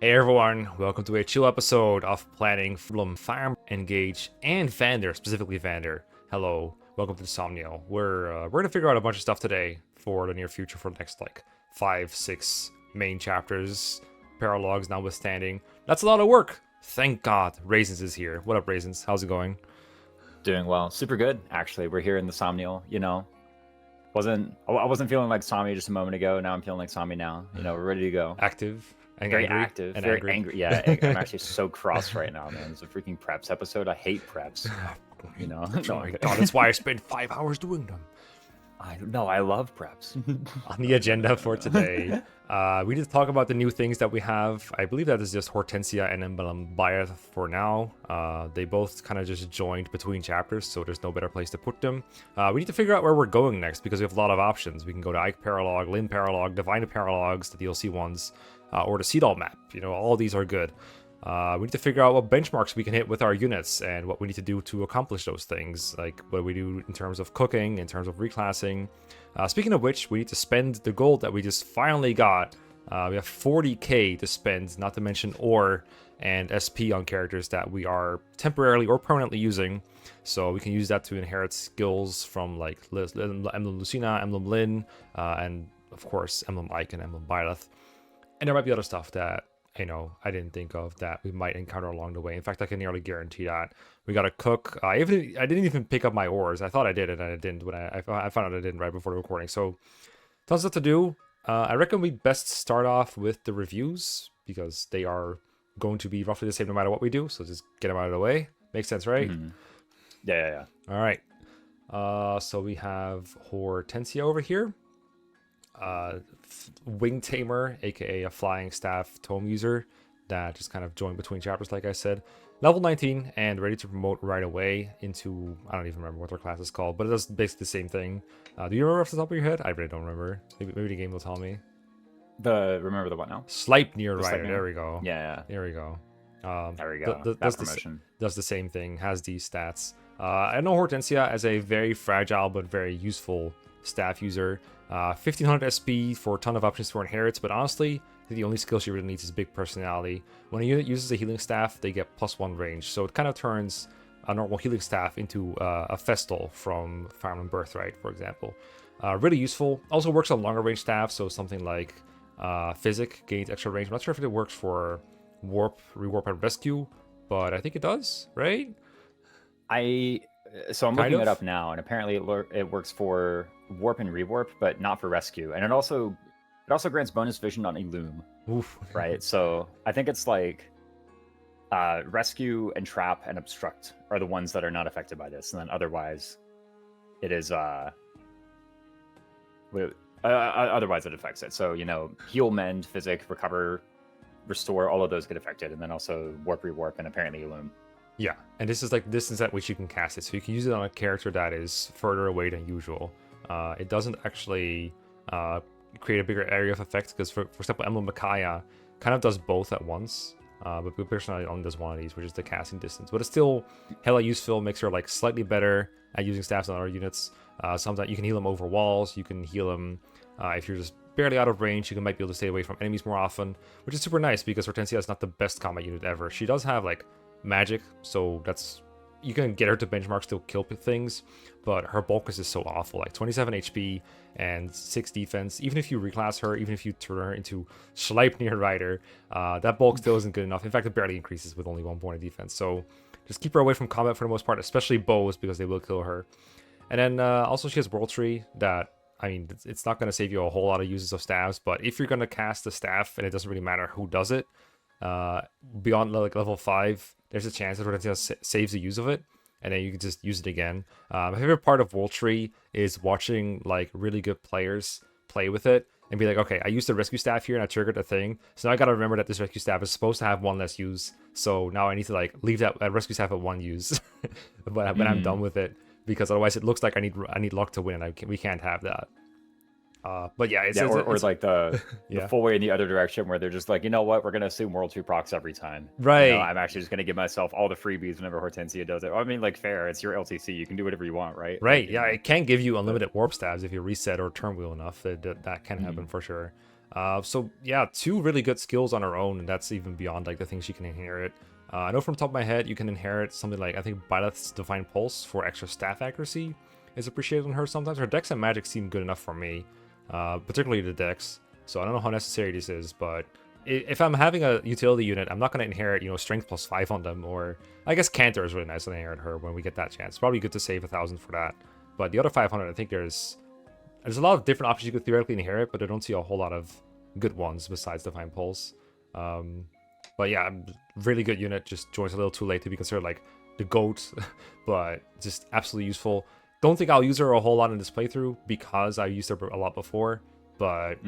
Hey everyone, welcome to a chill episode of planning from Farm, Engage, and Vander, specifically Vander. Hello, welcome to the Somnial. We're gonna figure out a bunch of stuff today for the near future for the next like 5, 6 main chapters. Paralogues notwithstanding. That's a lot of work. Thank God, Raisins is here. What up, Raisins? How's it going? Doing well. Super good, actually. We're here in the Somnial, I wasn't feeling like Somni just a moment ago. Now I'm feeling like Somni now. We're ready to go. Active and Very angry active, and very angry. angry. Yeah, I'm actually so cross right now, man. It's a freaking preps episode. I hate preps. No, Oh my God, that's why I spent 5 hours doing them. I love preps. On the agenda for today, we need to talk about the new things that we have. I believe that is just Hortensia and Emblem Together for now. They both kind of just joined between chapters, so there's no better place to put them. We need to figure out where we're going next because we have a lot of options. We can go to Ike Paralogue, Lin Paralogue, Divine Paralogues, the DLC ones, or the Seedall map. All of these are good. We need to figure out what benchmarks we can hit with our units and what we need to do to accomplish those things, like what we do in terms of cooking, in terms of reclassing. Speaking of which, we need to spend the gold that we just finally got. We have 40k to spend, not to mention ore and SP on characters that we are temporarily or permanently using. So we can use that to inherit skills from like Emblem Lucina, Emblem Lin, and of course Emblem Ike and Emblem Byleth. And there might be other stuff that I didn't think of that we might encounter along the way. In fact, I can nearly guarantee that. We got to cook. I didn't even pick up my ores. I thought I did, and I didn't. When I found out I didn't right before the recording. So, tons of to do. I reckon we best start off with the reviews because they are going to be roughly the same no matter what we do. So just get them out of the way. Makes sense, right? Mhm. Yeah. All right. So we have Hortensia over here. Wing Tamer, aka a flying staff tome user that just kind of joined between chapters, like I said. Level 19 and ready to promote right away into, I don't even remember what their class is called, but it does basically the same thing. Do you remember off the top of your head? I really don't remember. Maybe the game will tell me. Remember the what now? Sleipnir The Rider. Sleipnir? There we go. Yeah. There we go. There we go. That promotion. Does the same thing, has these stats. I know Hortensia as a very fragile but very useful staff user. 1500 SP for a ton of options for inherits, but honestly, the only skill she really needs is big personality. When a unit uses a healing staff, they get +1 range, so it kind of turns a normal healing staff into a Festal from Fire Emblem Birthright, for example. Really useful. Also works on longer range staff, so something like Physic gains extra range. I'm not sure if it works for Warp, Rewarp, and Rescue, but I think it does, right? So I'm Kind looking it of. up now, and apparently it works for warp and rewarp, but not for rescue. And it also grants bonus vision on Illume, Oof. right? So I think it's like rescue and trap and obstruct are the ones that are not affected by this, and then otherwise it is otherwise it affects it. So heal, mend, physic, recover, restore, all of those get affected, and then also warp, rewarp, and apparently Illume. Yeah, and this is like the distance at which you can cast it, so you can use it on a character that is further away than usual. It doesn't actually create a bigger area of effect, because for example, Emblem Makaya kind of does both at once, but we personally only does one of these, which is the casting distance. But it's still hella useful, makes her like slightly better at using staffs on other units. Sometimes you can heal them over walls, you can heal them if you're just barely out of range, might be able to stay away from enemies more often, which is super nice because Hortensia is not the best combat unit ever. She does have like magic, so you can get her to benchmark, still kill things, but her bulk is just so awful, like 27 HP and 6 defense. Even if you reclass her, even if you turn her into Sleipnir Rider, that bulk still isn't good enough. In fact, it barely increases with only 1 point of defense, so just keep her away from combat for the most part, especially bows, because they will kill her. And then also she has World Tree that, I mean, it's not going to save you a whole lot of uses of staffs, but if you're going to cast the staff and it doesn't really matter who does it, beyond like level 5, there's a chance that Hortensia saves the use of it, and then you can just use it again. My favorite part of World Tree is watching like really good players play with it and be like, okay, I used the rescue staff here and I triggered a thing, so now I gotta remember that this rescue staff is supposed to have 1 less use, so now I need to like leave that rescue staff at 1 use when I'm done with it, because otherwise it looks like I need luck to win, and we can't have that. But yeah, it's like the yeah. full way in the other direction, where they're just like, you know what, we're gonna assume World 2 procs every time. Right. I'm actually just gonna give myself all the freebies whenever Hortensia does it. I mean, like, fair, it's your LTC, you can do whatever you want, right? Right. Yeah, it can give you unlimited warp stabs if you reset or turn wheel enough. That can happen for sure. So yeah, two really good skills on her own, and that's even beyond like the things she can inherit. I know from the top of my head, you can inherit something like, I think Byleth's Divine Pulse for extra staff accuracy is appreciated on her sometimes. Her dex and magic seem good enough for me, particularly the dex. So I don't know how necessary this is, but if I'm having a utility unit, I'm not going to inherit, strength +5 on them, or I guess Canter is really nice to inherit her when we get that chance. Probably good to save 1,000 for that. But the other 500, I think there's a lot of different options you could theoretically inherit, but I don't see a whole lot of good ones besides Divine Pulse. But yeah, really good unit. Just joins a little too late to be considered like the GOAT, but just absolutely useful. Don't think I'll use her a whole lot in this playthrough because I used her a lot before, but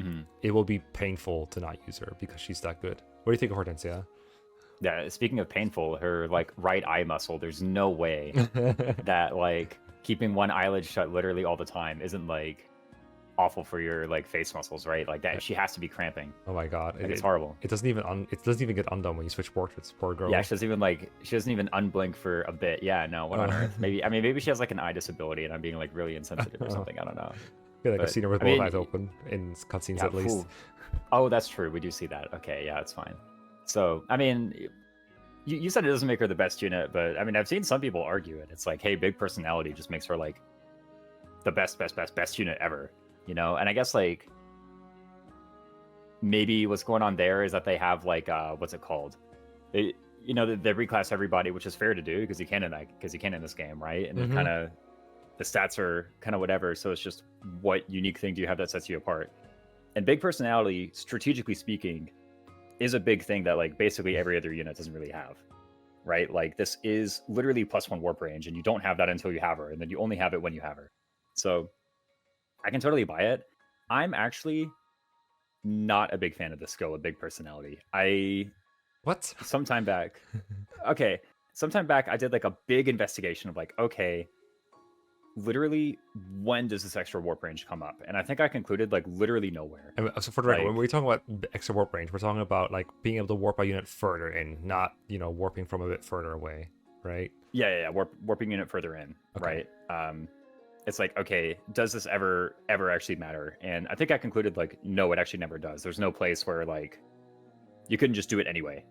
it will be painful to not use her because she's that good. What do you think of Hortensia? Yeah, speaking of painful, her like right eye muscle, there's no way that like keeping one eyelid shut literally all the time isn't like awful for your like face muscles, right? Like that, she has to be cramping. Oh my god, it's horrible. It doesn't even get undone when you switch portraits. Poor girl. Yeah, she doesn't even unblink for a bit. Yeah, no, what on earth? Maybe she has like an eye disability, and I'm being like really insensitive or something. I don't know. I feel like I've seen her with both eyes open in cutscenes at least. Oh, that's true. We do see that. Okay, yeah, it's fine. So, I mean, you said it doesn't make her the best unit, but I mean, I've seen some people argue it. It's like, hey, big personality just makes her like the best unit ever. And I guess like maybe what's going on there is that they have like what's it called? They reclass everybody, which is fair to do because you can in this game, right? And kind of the stats are kind of whatever. So it's just what unique thing do you have that sets you apart? And big personality, strategically speaking, is a big thing that like basically every other unit doesn't really have, right? Like this is literally +1 warp range, and you don't have that until you have her, and then you only have it when you have her. So I can totally buy it. I'm actually not a big fan of the skill of big personality. Sometime back I did like a big investigation of like, okay, literally when does this extra warp range come up? And I think I concluded like literally nowhere. So for the record, when we're talking about extra warp range, we're talking about like being able to warp a unit further in, not warping from a bit further away, right? Yeah. Warping unit further in, okay. Right? It's like, okay, does this ever actually matter? And I think I concluded like, no, it actually never does. There's no place where like you couldn't just do it anyway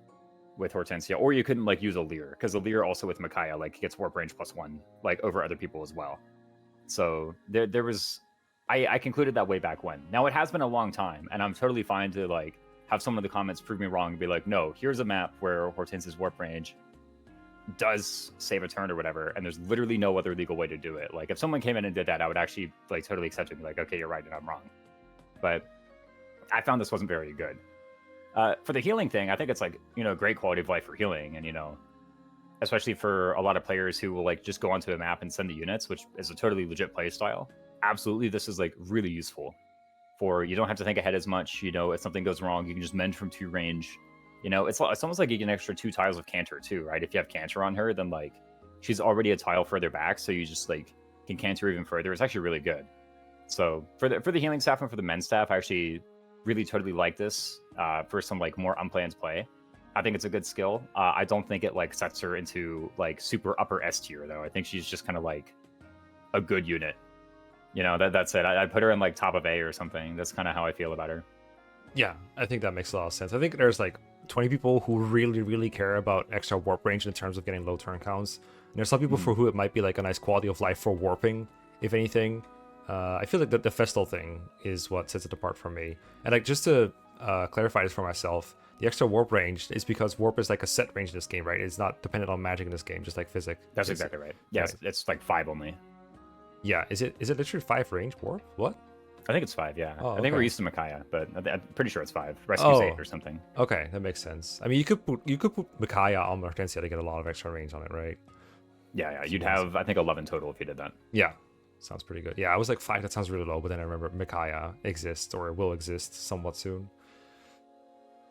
with Hortensia, or you couldn't like use a Lear, because the Lear also with Micaiah like gets warp range +1 like over other people as well. So there was, I concluded that way back when. Now it has been a long time, and I'm totally fine to like have someone in the comments prove me wrong and be like, no, here's a map where Hortensia's warp range does save a turn or whatever, and there's literally no other legal way to do it. Like if someone came in and did that, I would actually like totally accept it and be like, okay, you're right and I'm wrong. But I found this wasn't very good. For the healing thing, I think it's like, great quality of life for healing, and especially for a lot of players who will like just go onto a map and send the units, which is a totally legit play style. Absolutely, this is like really useful for, you don't have to think ahead as much. If something goes wrong, you can just mend from 2 range. It's almost like you get an extra 2 tiles of Canter too, right? If you have Canter on her, then like she's already a tile further back, so you just like can Canter even further. It's actually really good. So for the healing staff and for the men staff, I actually really totally like this for some like more unplanned play. I think it's a good skill. I don't think it like sets her into like super upper S tier though. I think she's just kind of like a good unit. That's it. I'd put her in like top of A or something. That's kind of how I feel about her. Yeah, I think that makes a lot of sense. I think there's like 20 people who really, really care about extra warp range in terms of getting low turn counts. And there's some people for who it might be like a nice quality of life for warping, if anything. I feel like the Festal thing is what sets it apart for me. And like just to clarify this for myself, the extra warp range is because warp is like a set range in this game, right? It's not dependent on magic in this game, just like physics. That's exactly right. Yeah, right. It's like 5 only. Yeah, is it literally 5 range warp? What? I think it's 5, yeah. Oh, I think we're used to Micaiah, but I'm pretty sure it's 5. Rescue's 8 or something. Okay, that makes sense. I mean, you could put Micaiah on Hortensia to get a lot of extra range on it, right? Yeah. You'd have, I think, 11 total if you did that. Yeah, sounds pretty good. Yeah, I was like 5, that sounds really low, but then I remember Micaiah exists or will exist somewhat soon.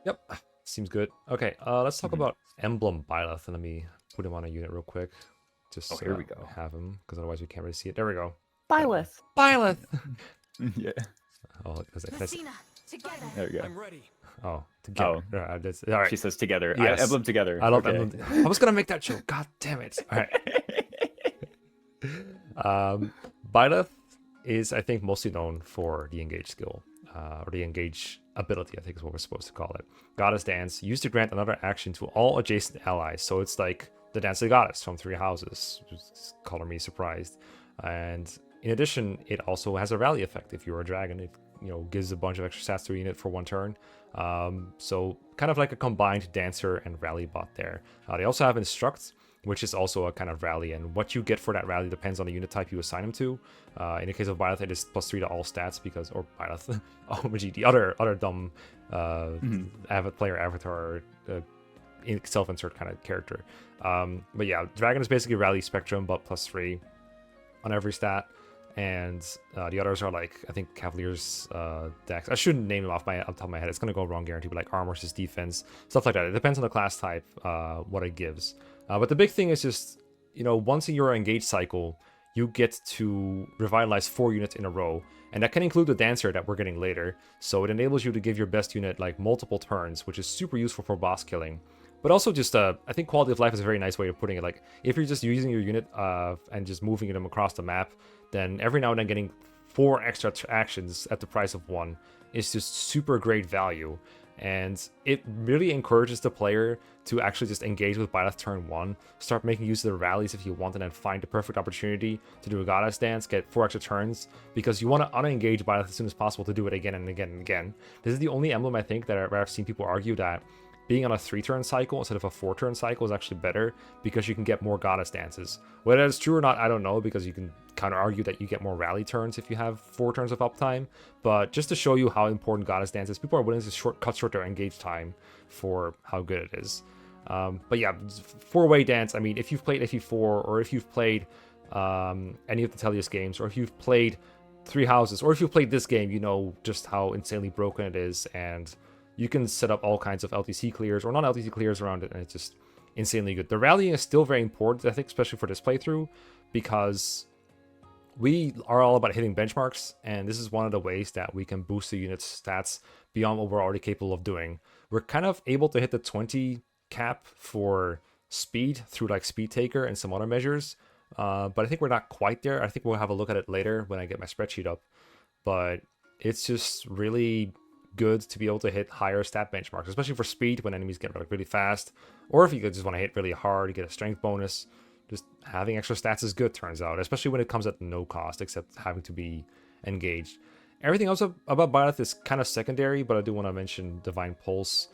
Yep, seems good. Okay, let's talk about Emblem Byleth, and let me put him on a unit real quick. Just so here we go. I have him, because otherwise we can't really see it. There we go. Byleth. Yeah. Oh, Together. There we go. I'm ready. Oh, together. All right. She says together. Yes. Emblem Together. I love Emblem. I was gonna make that joke. God damn it. All right. Byleth is, I think, mostly known for the Engage skill, or the Engage ability, I think is what we're supposed to call it. Goddess Dance, used to grant another action to all adjacent allies. So it's like the Dance of the Goddess from Three Houses. Just color me surprised. And in addition, it also has a rally effect if you're a dragon. It gives a bunch of extra stats to a unit for one turn. So kind of like a combined dancer and rally bot there. They also have Instruct, which is also a kind of rally, and what you get for that rally depends on the unit type you assign them to. In the case of Byleth, it is +3 to all stats because, or Byleth, OMG, the other dumb player avatar, self-insert kind of character. But yeah, Dragon is basically rally spectrum, but +3 on every stat. And the others are like, I think Cavaliers decks. I shouldn't name them off the top of my head. It's going to go wrong guaranteed, but like armor versus defense, stuff like that. It depends on the class type, what it gives. But the big thing is just, once in your engage cycle, you get to revitalize 4 units in a row. And that can include the Dancer that we're getting later. So it enables you to give your best unit like multiple turns, which is super useful for boss killing. But also just, I think quality of life is a very nice way of putting it. Like, if you're just using your unit and just moving them across the map, then every now and then getting 4 extra actions at the price of 1 is just super great value. And it really encourages the player to actually just engage with Byleth turn 1, start making use of the rallies if you want, and then find the perfect opportunity to do a Goddess Dance, get 4 extra turns, because you want to unengage Byleth as soon as possible to do it again and again and again. This is the only emblem, I think, that where I've seen people argue that being on a 3-turn cycle instead of a 4-turn cycle is actually better because you can get more Goddess Dances. Whether that's true or not, I don't know, because you can kind of argue that you get more rally turns if you have 4 turns of uptime. But just to show you how important Goddess Dance is, people are willing to cut short their engage time for how good it is. But yeah, 4-way dance, I mean, if you've played FE4 or if you've played any of the Tellius games, or if you've played Three Houses, or if you've played this game, you know just how insanely broken it is, and you can set up all kinds of LTC clears or non-LTC clears around it, and it's just insanely good. The rallying is still very important, I think, especially for this playthrough, because we are all about hitting benchmarks, and this is one of the ways that we can boost the unit's stats beyond what we're already capable of doing. We're kind of able to hit the 20 cap for speed through like Speed Taker and some other measures, but I think we're not quite there. I think we'll have a look at it later when I get my spreadsheet up, but it's just really good to be able to hit higher stat benchmarks, especially for speed when enemies get really fast, or if you just want to hit really hard, you get a strength bonus. Just having extra stats is good, turns out, especially when it comes at no cost except having to be engaged. Everything else about Byleth is kind of secondary, but I do want to mention Divine Pulse.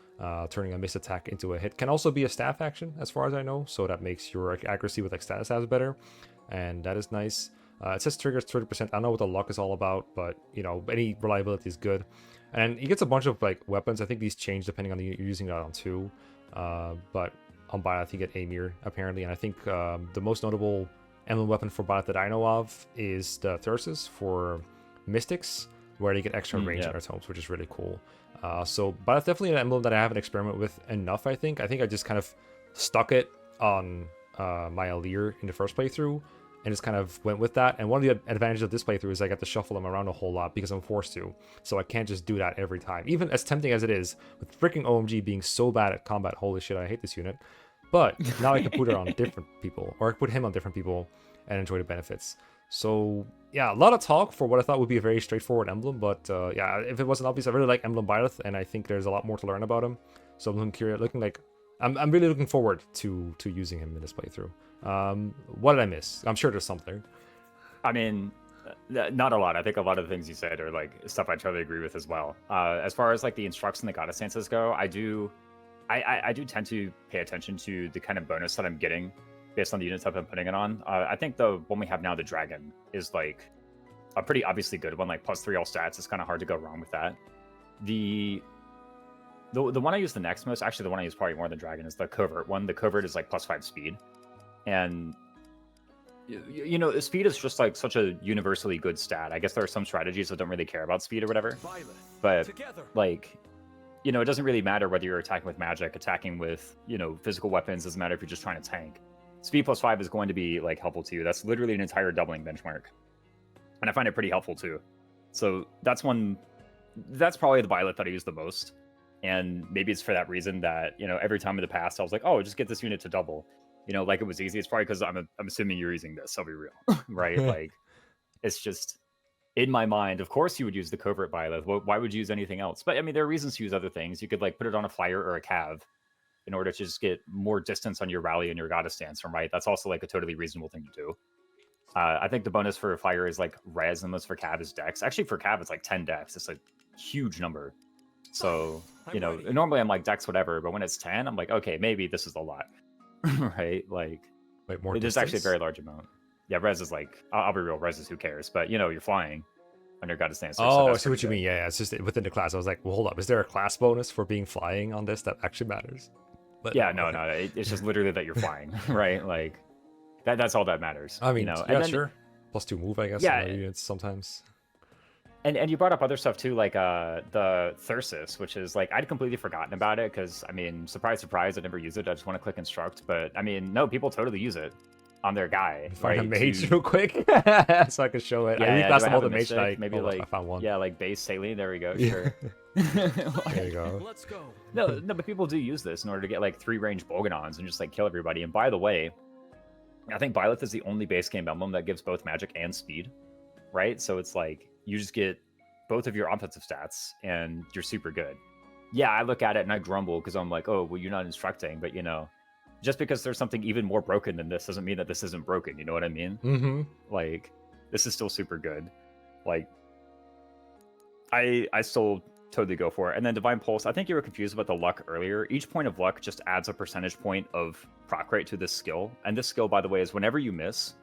Turning a miss attack into a hit can also be a staff action, as far as I know, so that makes your accuracy with like status stabs better, and that is nice. It says triggers 30%. I don't know what the luck is all about, but any reliability is good. And he gets a bunch of like weapons. I think these change depending on you're using it on 2. But on Byleth you get Amir apparently, and I think the most notable emblem weapon for Byleth that I know of is the Thyrsus for Mystics, where they get extra range in their tomes, which is really cool. So Byleth definitely an emblem that I haven't experimented with enough. I think I just kind of stuck it on my Alir in the first playthrough, and just kind of went with that. And one of the advantages of this playthrough is I get to shuffle them around a whole lot because I'm forced to. So I can't just do that every time. Even as tempting as it is, with freaking OMG being so bad at combat, holy shit, I hate this unit. But now I can put her on different people, or I put him on different people and enjoy the benefits. So yeah, a lot of talk for what I thought would be a very straightforward emblem. But yeah, if it wasn't obvious, I really like Emblem Byleth, and I think there's a lot more to learn about him. So I'm I'm really looking forward to using him in this playthrough. What did I miss? I'm sure there's something. I mean, not a lot. I think a lot of the things you said are like stuff I totally agree with as well. As far as like the instructs and the Goddess Dances go, I do tend to pay attention to the kind of bonus that I'm getting based on the unit type I'm putting it on. I think the one we have now, the Dragon, is like a pretty obviously good one. Like +3 all stats. It's kind of hard to go wrong with that. The one I use the next most, actually the one I use probably more than Dragon, is the Covert one. The Covert is like +5 speed. And speed is just like such a universally good stat. I guess there are some strategies that don't really care about speed or whatever, but like it doesn't really matter whether you're attacking with magic, attacking with physical weapons. Doesn't matter if you're just trying to tank. Speed +5 is going to be like helpful to you. That's literally an entire doubling benchmark, and I find it pretty helpful too. So that's probably the Byleth that I use the most, and maybe it's for that reason that every time in the past I was like, oh, just get this unit to double. Like it was easy. It's probably because I'm assuming you're using this. I'll be real, right? Like, it's just in my mind, of course you would use the covert Byleth. Why would you use anything else? But I mean, there are reasons to use other things. You could like put it on a flyer or a cav in order to just get more distance on your rally and your goddess stance from right. That's also like a totally reasonable thing to do. I think the bonus for fire is like res, and most for cav is dex. Actually, for cav, it's like 10 dex. It's a huge number. So, you know, normally I'm like dex whatever, but when it's 10, I'm like, okay, maybe this is a lot. Right? Like, Wait, more it is actually a distance? very large amount. Yeah, res is like, I'll be real, res is who cares. But, you know, you're flying on your goddess stance. Oh, I see what you mean. Yeah, it's just within the class. I was like, well, hold up. Is there a class bonus for being flying on this that actually matters? But Yeah, no, it's just literally that you're flying, right? Like, that's all that matters. I mean, you know? yeah, And then, sure. +2 move, I guess. Yeah. On units sometimes. And you brought up other stuff too, like the Thyrsus, which is like I'd completely forgotten about it because I mean, surprise, surprise, I never use it. I just want to click instruct, but I mean, no, people totally use it on their guy. Find a right, mage to- real quick, so I can show it. Yeah, I yeah, reclassed do I them all have the a mage mystic? knight. Maybe Hold up, like I found one. Yeah, like base saline. There we go. Yeah. Sure. There you go. Let's go. No, but people do use this in order to get like 3-range Bolganons and just like kill everybody. And by the way, I think Byleth is the only base game emblem that gives both magic and speed, right? So it's like you just get both of your offensive stats and you're super good. Yeah, I look at it and I grumble because I'm like, oh, well, you're not instructing, but you know, just because there's something even more broken than this doesn't mean that this isn't broken. You know what I mean? Mm-hmm. Like, this is still super good. Like, I still totally go for it. And then Divine Pulse, I think you were confused about the luck earlier. Each point of luck just adds a percentage point of proc rate to this skill. And this skill, by the way, is whenever you miss,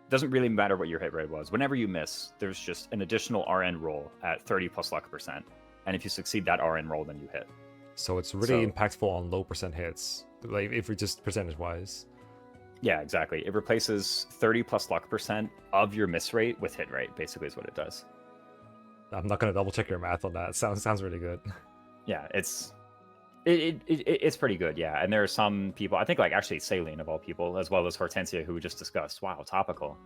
doesn't really matter what your hit rate was. Whenever you miss, there's just an additional RN roll at 30 plus luck %. And if you succeed that RN roll, then you hit. So it's really So- impactful on low % hits, like if we're just percentage wise. Yeah, exactly. It replaces 30 plus luck % of your miss rate with hit rate, basically is what it does. I'm not gonna double check your math on that. Sounds really good. Yeah, it's pretty good, yeah. And there are some people, I think like actually Saline of all people, as well as Hortensia, who we just discussed, wow, topical,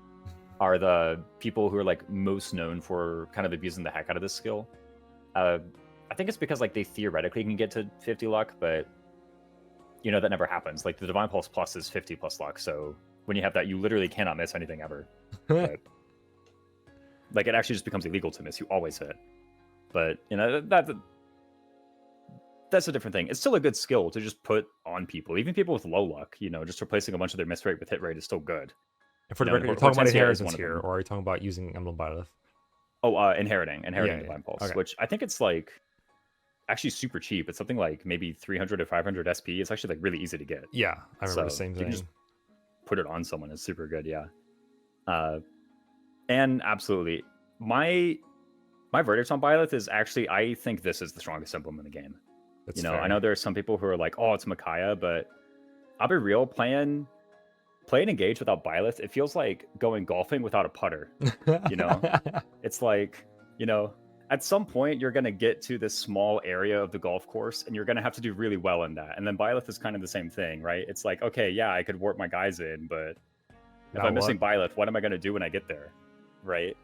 are the people who are like most known for kind of abusing the heck out of this skill. I think it's because like they theoretically can get to 50 luck, but you know that never happens. Like the Divine Pulse Plus is 50 plus luck, so when you have that, you literally cannot miss anything ever. But, like it actually just becomes illegal to miss. You always hit. But you know that's a different thing. It's still a good skill to just put on people, even people with low luck. You know, just replacing a bunch of their miss rate with hit rate is still good. And for the No, record, you're talking about Hortensia is inheritance one of here, them. or are you talking about using Emblem Byleth? Oh, inheriting yeah. Divine Pulse, Okay. which I think it's like actually super cheap. It's something like maybe 300 or 500 SP. It's actually like really easy to get. Yeah, I remember the So, same you can thing. just put it on someone. It's super good, yeah. And absolutely, my verdict on Byleth is actually I think this is the strongest emblem in the game. That's You know, fair. I know there are some people who are like, oh, it's Micaiah, but I'll be real, playing Engage without Byleth, it feels like going golfing without a putter. You know? It's like, you know, at some point you're going to get to this small area of the golf course and you're going to have to do really well in that. And then Byleth is kind of the same thing, right? It's like, okay, yeah, I could warp my guys in, but if Now I'm missing what? Byleth, what am I going to do when I get there? Right?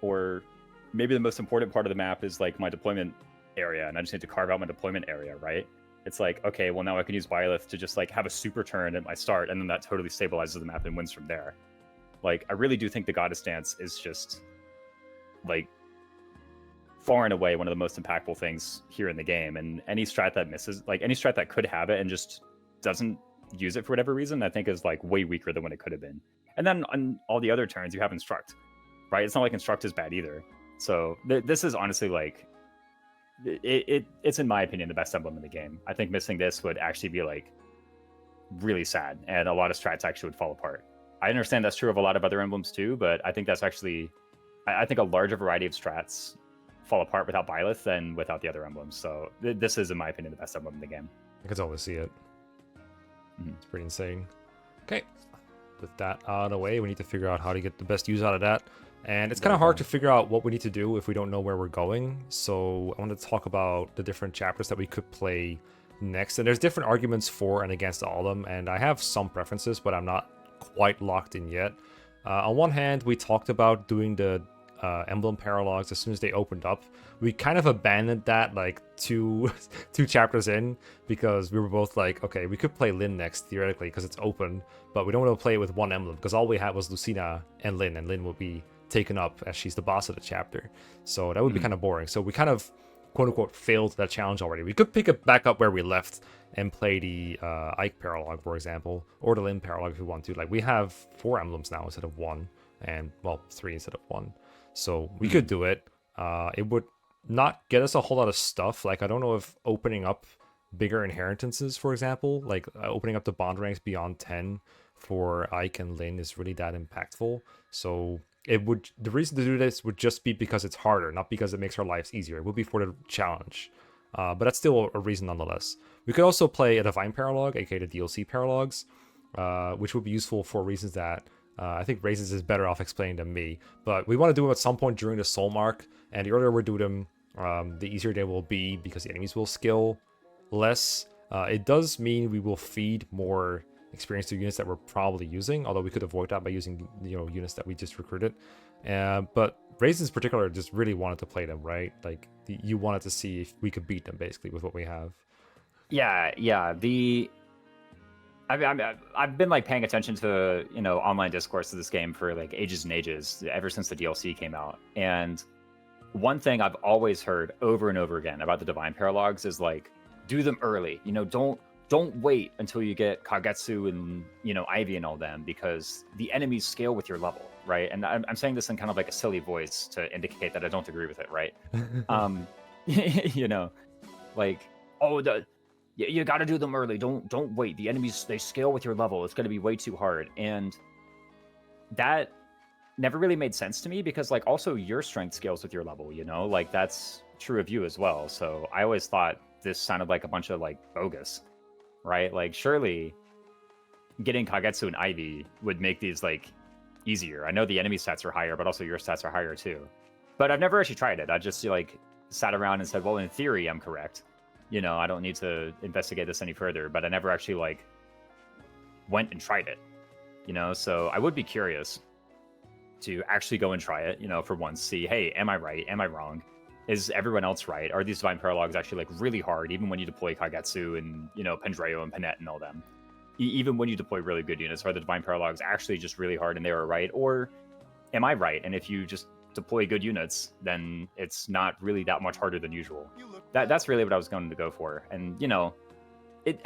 Or maybe the most important part of the map is like my deployment area, and I just need to carve out my deployment area, right? It's like, okay, well now I can use Byleth to just like have a super turn at my start, and then that totally stabilizes the map and wins from there. Like, I really do think the Goddess Dance is just like far and away one of the most impactful things here in the game. And any strat that misses, like any strat that could have it and just doesn't use it for whatever reason, I think is like way weaker than what it could have been. And then on all the other turns, you have Instruct, right? It's not like Instruct is bad either. So this is honestly like, it's in my opinion the best emblem in the game. I think missing this would actually be like really sad, and a lot of strats actually would fall apart. I understand that's true of a lot of other emblems too, but I think that's actually, I think a larger variety of strats fall apart without Byleth than without the other emblems. So this is, in my opinion, the best emblem in the game. I can totally see it. Mhm. It's pretty insane. Okay, with that out of the way, we need to figure out how to get the best use out of that. And it's kind of hard to figure out what we need to do if we don't know where we're going. So I want to talk about the different chapters that we could play next. And there's different arguments for and against all of them. And I have some preferences, but I'm not quite locked in yet. On one hand, we talked about doing the Emblem Paralogues as soon as they opened up. We kind of abandoned that like two chapters in, because we were both like, okay, we could play Lyn next theoretically because it's open, but we don't want to play it with one emblem because all we had was Lucina and Lyn would be taken up as she's the boss of the chapter. So that would be kind of boring. So we kind of quote unquote failed that challenge already. We could pick it back up where we left and play the Ike Paralogue, for example, or the Lin Paralogue if we want to. Like, we have 4 emblems now instead of 1, and well, 3 instead of 1. So we could do it. It would not get us a whole lot of stuff. Like, I don't know if opening up bigger inheritances, for example, like opening up the bond ranks beyond 10 for Ike and Lin is really that impactful. So the reason to do this would just be because it's harder, not because it makes our lives easier. It would be for the challenge. But that's still a reason nonetheless. We could also play a Divine Paralogue, aka the DLC Paralogues, which would be useful for reasons that I think Raisins is better off explaining than me. But we want to do them at some point during the Solm arc, and the earlier we do them, the easier they will be because the enemies will skill less. It does mean we will feed more experience to units that we're probably using, although we could avoid that by using units that we just recruited. But Raisins in particular just really wanted to play them, right? Like, you wanted to see if we could beat them basically with what we have. Yeah. I've been like paying attention to online discourse of this game for like ages and ages, ever since the DLC came out. And one thing I've always heard over and over again about the Divine Paralogues is like, do them early. Don't wait until you get Kagetsu and Ivy and all them, because the enemies scale with your level, right? And I'm saying this in kind of like a silly voice to indicate that I don't agree with it, right? Like, you got to do them early. Don't wait. The enemies, they scale with your level. It's going to be way too hard. And that never really made sense to me, because like also your strength scales with your level, like that's true of you as well. So I always thought this sounded like a bunch of like bogus, right? Like, surely getting Kagetsu and Ivy would make these like easier. I know the enemy stats are higher, but also your stats are higher too. But I've never actually tried it. I just like sat around and said, well, in theory, I'm correct. I don't need to investigate this any further, but I never actually like went and tried it, so I would be curious to actually go and try it, for once, see, hey, am I right? Am I wrong? Is everyone else right? Are these Divine Paralogues actually like really hard, even when you deploy Kagetsu and, Pendreo and Panette and all them? Even when you deploy really good units, are the Divine Paralogues actually just really hard and they were right? Or am I right? And if you just deploy good units, then it's not really that much harder than usual. That's really what I was going to go for. And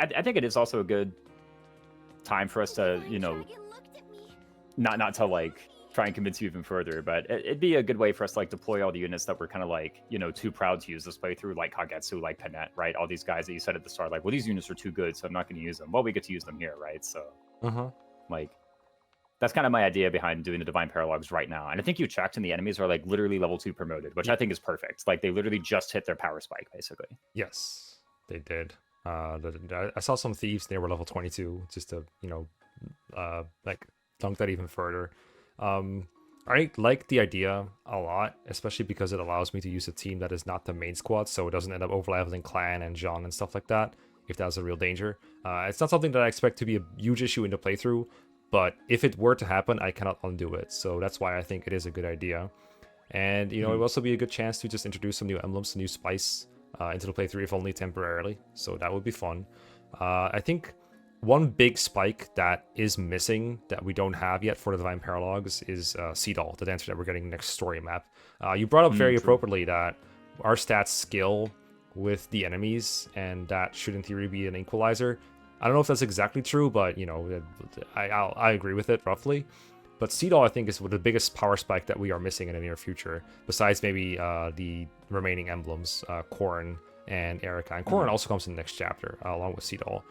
I think it is also a good time for us to not to like try and convince you even further, but it'd be a good way for us to like deploy all the units that we're kind of like too proud to use this playthrough, like Kagetsu, like Panette, right? All these guys that you said at the start, like, well, these units are too good, so I'm not going to use them. Well, we get to use them here, right? So like, that's kind of my idea behind doing the Divine Paralogues right now. And I think you checked, and the enemies are like literally level 2 promoted, which I think is perfect. Like, they literally just hit their power spike, basically. Yes, they did. I saw some thieves, they were level 22, just to, like, dunk that even further. I like the idea a lot, especially because it allows me to use a team that is not the main squad, so it doesn't end up overleveling Clan and Jean and stuff like that, if that's a real danger. It's not something that I expect to be a huge issue in the playthrough, but if it were to happen, I cannot undo it. So that's why I think it is a good idea. And, it would also be a good chance to just introduce some new emblems, some new spice into the playthrough, if only temporarily. So that would be fun. I think one big spike that is missing that we don't have yet for the Divine Paralogues is Seedall, the dancer that we're getting next story map. You brought up very appropriately that our stats scale with the enemies, and that should in theory be an equalizer. I don't know if that's exactly true, but I agree with it roughly. But Seedall, I think, is the biggest power spike that we are missing in the near future, besides maybe the remaining emblems, Corrin and Erica. And Corrin also comes in the next chapter, along with Seedall.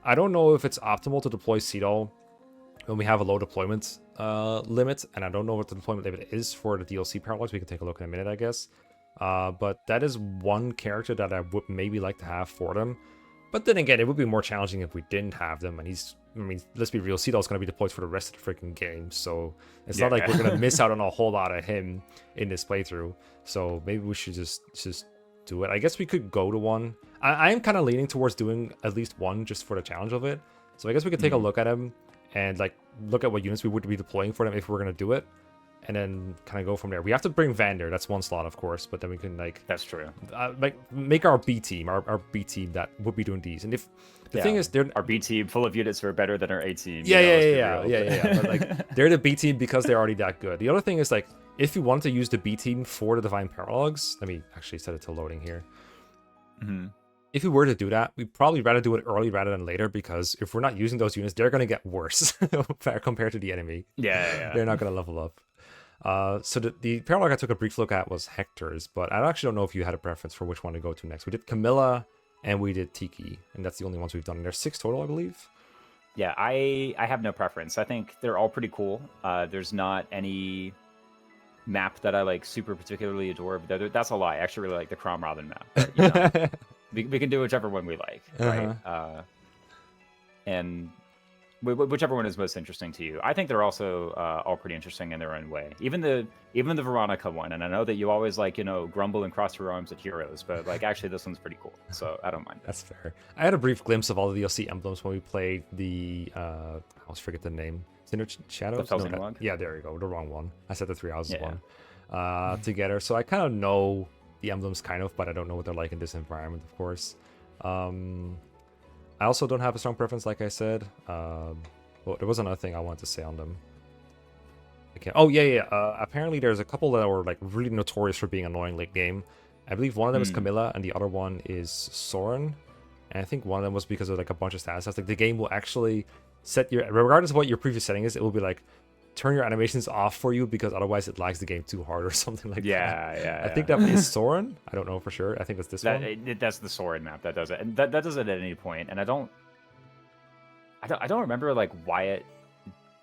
I don't know if it's optimal to deploy Seedall when we have a low deployment limit, and I don't know what the deployment limit is for the DLC Paralogues. We can take a look in a minute, I guess. But that is one character that I would maybe like to have for them. But then again, it would be more challenging if we didn't have them. And let's be real, Seedall's going to be deployed for the rest of the freaking game. So it's not like we're going to miss out on a whole lot of him in this playthrough. So maybe we should just do it. I guess we could go to one. I am kind of leaning towards doing at least one just for the challenge of it. So I guess we could take a look at him and like look at what units we would be deploying for them if we're going to do it. And then kind of go from there. We have to bring Vander. That's one slot, of course. But then we can like... That's true. Make our B team. Our B team that would be doing these. And if... The thing is, they're... Our B team full of units who are better than our A team. Yeah. But like, they're the B team because they're already that good. The other thing is like, if you wanted to use the B team for the Divine Paralogues, let me actually set it to loading here. If we were to do that, we'd probably rather do it early rather than later, because if we're not using those units, they're going to get worse compared to the enemy. Yeah. They're not going to level up. So the Paralogue I took a brief look at was Hector's, but I actually don't know if you had a preference for which one to go to next. We did Camilla and we did Tiki, and that's the only ones we've done. And there's 6 total, I believe. Yeah, I have no preference. I think they're all pretty cool. There's not any map that I like super particularly adore, but that's a lie. I actually really like the Chrobin map. But, you know, we can do whichever one we like, right? And whichever one is most interesting to you. I think they're also all pretty interesting in their own way. Even the Veronica one, and I know that you always like, you know, grumble and cross your arms at heroes, but like actually this one's pretty cool, so I don't mind. That's fair. I had a brief glimpse of all the DLC emblems when we played the I always forget the name. Cinder Shadows? The Paralogue? Yeah, there you go. The wrong one. I said the 3 houses one. Together. So I kind of know the emblems kind of, but I don't know what they're like in this environment, of course. I also don't have a strong preference, like I said. Well, there was another thing I wanted to say on them. Okay. Oh, yeah. Apparently there's a couple that were like really notorious for being annoying late game. I believe one of them is Camilla and the other one is Soren. And I think one of them was because of like a bunch of stats. Like the game will actually set your, regardless of what your previous setting is, it will be like turn your animations off for you because otherwise it lags the game too hard or something like that. Yeah. I think that is Soren. I don't know for sure. I think that's this one. That's the Soren map that does it, and that does it at any point. And I don't remember like why it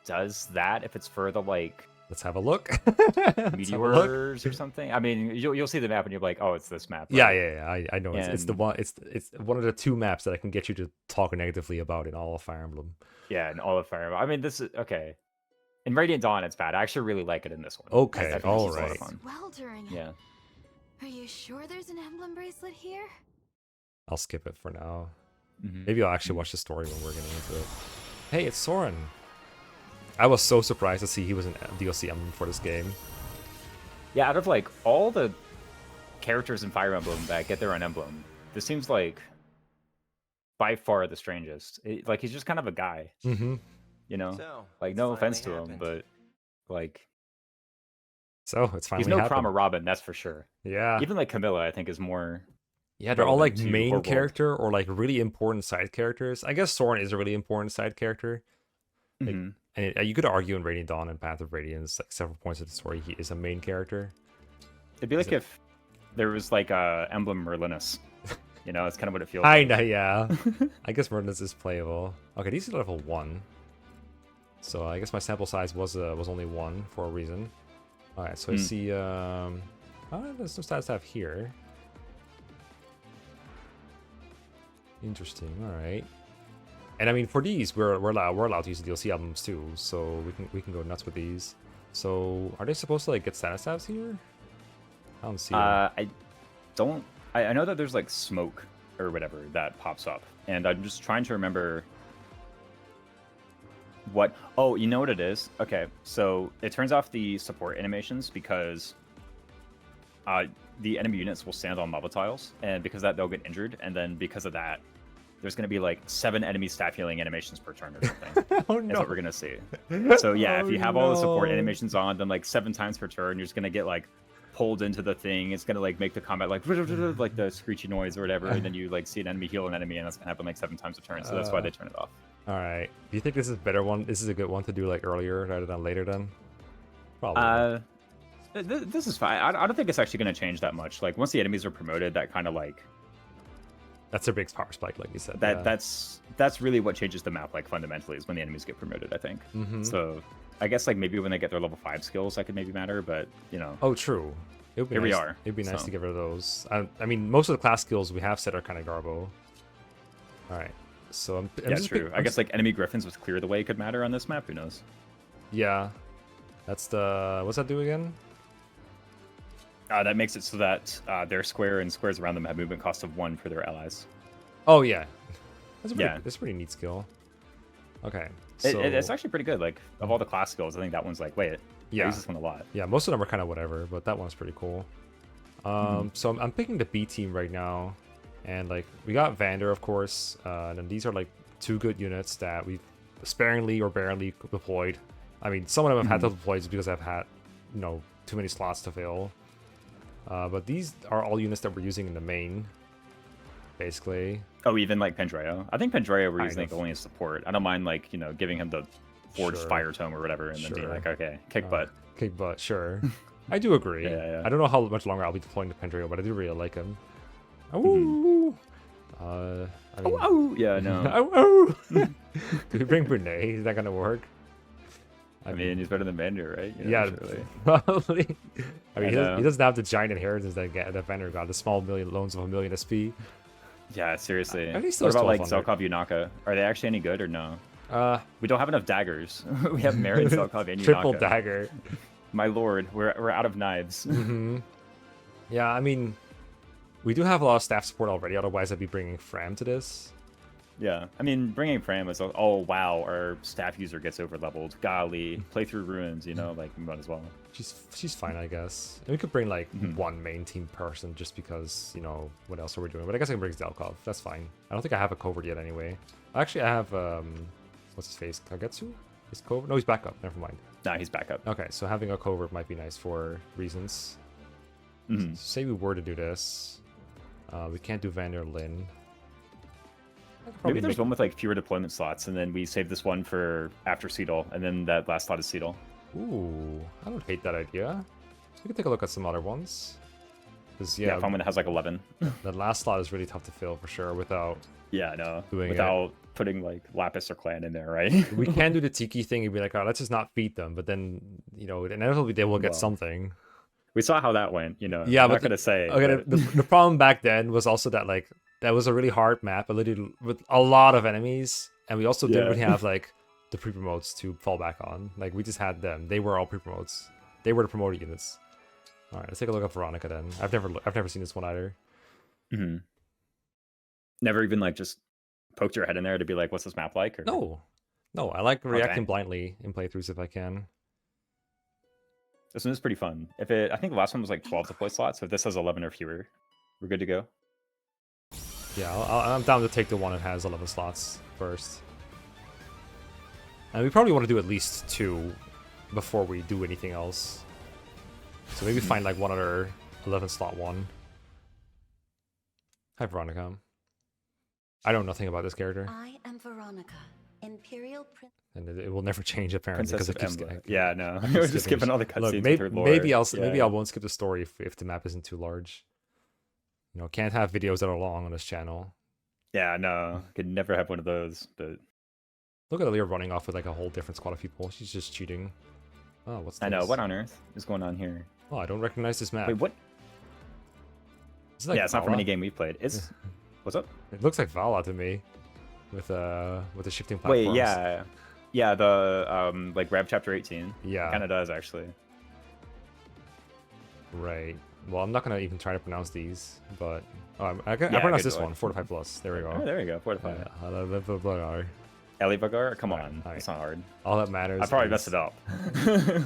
does that. If it's for the like, let's have a look. meteors or something. I mean, you'll see the map and you're like, oh, it's this map. Right? Yeah. I know. It's the one. It's one of the 2 maps that I can get you to talk negatively about in all of Fire Emblem. Yeah, in all of Fire Emblem. I mean, this is okay. In Radiant Dawn, it's bad. I actually really like it in this one. Okay, I think all it's a lot of right. fun. Sweltering. Yeah. Are you sure there's an emblem bracelet here? I'll skip it for now. Mm-hmm. Maybe I'll actually watch the story when we're getting into it. Hey, it's Soren. I was so surprised to see he was an DLC emblem for this game. Yeah, out of like all the characters in Fire Emblem that get their own emblem, this seems like by far the strangest. Like he's just kind of a guy. Mm-hmm. You know, So, like it's no offense to finally him, happened. but like So it's finally he's no happened. Robin, that's for sure. Yeah. Even like Camilla, I think is more. Yeah, they're all like relevant to main Horrible. character or like really important side characters. I guess Soren is a really important side character. Like, Mhm. and you could argue in Radiant Dawn and Path of Radiance, like several points of the story, he is a main character. It'd be like if there was like a Emblem Merlinus. You know, it's kind of what it feels I like. know, yeah. I guess Merlin's is playable. Okay, these are level 1. So I guess my sample size was only 1 for a reason. Alright, so I see there's some stats I have here. Interesting, alright. And I mean for these we're allowed to use the DLC albums too, so we can go nuts with these. So are they supposed to like get status tabs here? I don't see them. I know that there's like smoke or whatever that pops up, and I'm just trying to remember what. Oh, you know what it is? Okay, so it turns off the support animations because the enemy units will stand on lava tiles, and because of that they'll get injured, and then because of that there's going to be like 7 enemy staff healing animations per turn or something. Oh no. That's what we're gonna see. So yeah, if you have all the support animations on, then like 7 times per turn, you're just gonna get like pulled into the thing. It's gonna like make the combat like the screechy noise or whatever, and then you like see an enemy heal an enemy, and that's gonna happen like 7 times a turn. So that's why they turn it off. All right. Do you think this is a better one? This is a good one to do like earlier rather than later then? Probably. This is fine. I don't think it's actually gonna change that much. Like once the enemies are promoted, that kind of like That's a big power spike, like you said. that's really what changes the map like fundamentally is when the enemies get promoted, I think. Mm-hmm. So I guess like maybe when they get their level 5 skills that could maybe matter, but you know. Oh, true. It would be Here we nice. are, It'd be nice so. to get rid of those. I mean, most of the class skills we have set are kind of garbo. All right. So I'm Yeah, just true. I guess like enemy griffins with clear the way could matter on this map. Who knows? Yeah. That's the... What's that do again? That makes it so that their square and squares around them have movement cost of 1 for their allies. Oh, yeah. That's Yeah. That's a pretty neat skill. Okay. It's actually pretty good. Like of all the class skills, I think that one's like, wait, I Yeah. use this one a lot. Yeah, most of them are kind of whatever, but that one's pretty cool. So I'm picking the B team right now, and like we got Vander, of course, and then these are like 2 good units that we've sparingly or barely deployed. I mean, some of them have had to deploy just because I've had, 2 too many slots to fill. But these are all units that we're using in the main, basically. Oh, even like Pendreo. I think Pendreo we're Kind using of. like only as support. I don't mind like giving him the Forged Sure. Fire Tome or whatever, and then being Sure. like, okay, kick butt. Kick butt, sure. I do agree. Yeah. I don't know how much longer I'll be deploying the Pendrio, but I do really like him. Oh, I mean, Oh, yeah, no. oh. Do we bring Brunei? Is that gonna work? I mean, he's better than Vander, right? Yeah, surely. probably. I mean, he know. doesn't have the giant inheritance that Vander got, the small loans of 1 million SP. Yeah, seriously. I think he still What has about like 1200. Zelkov Yunaka? Are they actually any good or no? We We don't have enough daggers. We have Merit, Zelkov, and Yunaka. triple dagger. My lord, we're out of knives. Yeah, I mean, we do have a lot of staff support already. Otherwise, I'd be bringing Fram to this. Yeah, I mean, bringing Fram was, oh wow, our staff user gets over leveled. Golly, play through ruins, like we might as well. She's fine, I guess. And we could bring like one main team person just because, what else are we doing? But I guess I can bring Zelkov. That's fine. I don't think I have a covert yet anyway. Actually, I have what's his face? Kagetsu? Is covert? No, he's back up. Never mind. Nah, he's back up. Okay, so having a covert might be nice for reasons. Say we were to do this. We can't do Vander Lin. Maybe there's one with like fewer deployment slots, and then we save this one for after Seedle, and then that last slot is Seedle. Ooh, I don't hate that idea. So we can take a look at some other ones. Because Yeah, find one that has like 11. the last slot is really tough to fill for sure without Yeah, no, doing without putting like Lapis or Clan in there, right? We can do the Tiki thing and be like, oh, let's just not feed them. But then, inevitably they will get Well, something. We saw how that went, Yeah, I'm but not gonna say. Okay, but- the problem back then was also that that was a really hard map, with a lot of enemies, and we also didn't Yeah. really have the pre-promotes to fall back on. Like we just had them; they were all pre-promotes. They were the promoted units. All right, let's take a look at Veronica then. I've never seen this one either. Mhm. Never even like just poked your head in there to be like, what's this map like? Or... No, I like reacting Okay. blindly in playthroughs if I can. This one is pretty fun. I think the last one was like 12 deploy slots, so if this has 11 or fewer, we're good to go. Yeah, I'm down to take the one that has 11 slots first. And we probably want to do at least 2 before we do anything else. So maybe find one other 11 slot one. Hi, Veronica. I know nothing about this character. I am Veronica, Imperial Prince. And it will never change apparently Princess because it keeps of Emblem. getting... Yeah, no. We're just skipping all the Look, cutscenes with maybe, her lore. maybe Yeah. I won't skip the story if the map isn't too large. Can't have videos that are long on this channel. Yeah, no. Could never have one of those, but... Look at Aaliyah running off with a whole different squad of people. She's just cheating. Oh, what's this? I know. What on earth is going on here? Oh, I don't recognize this map. Wait, what? Is it Yeah, it's not from Vala? any game we've played. It's... What's up? It looks like Vala to me, with the shifting platforms. Wait, yeah. Yeah, the, Rev Chapter 18. Yeah. Kind of does, actually. Right. Well, I'm not gonna even try to pronounce these, but I Yeah, pronounce good this boy. one, 4 to 5 plus. There we Oh, go. there we go. 4 to 5. Elivagar? Come on. Alright. It's not hard. All that matters. I probably is messed it up.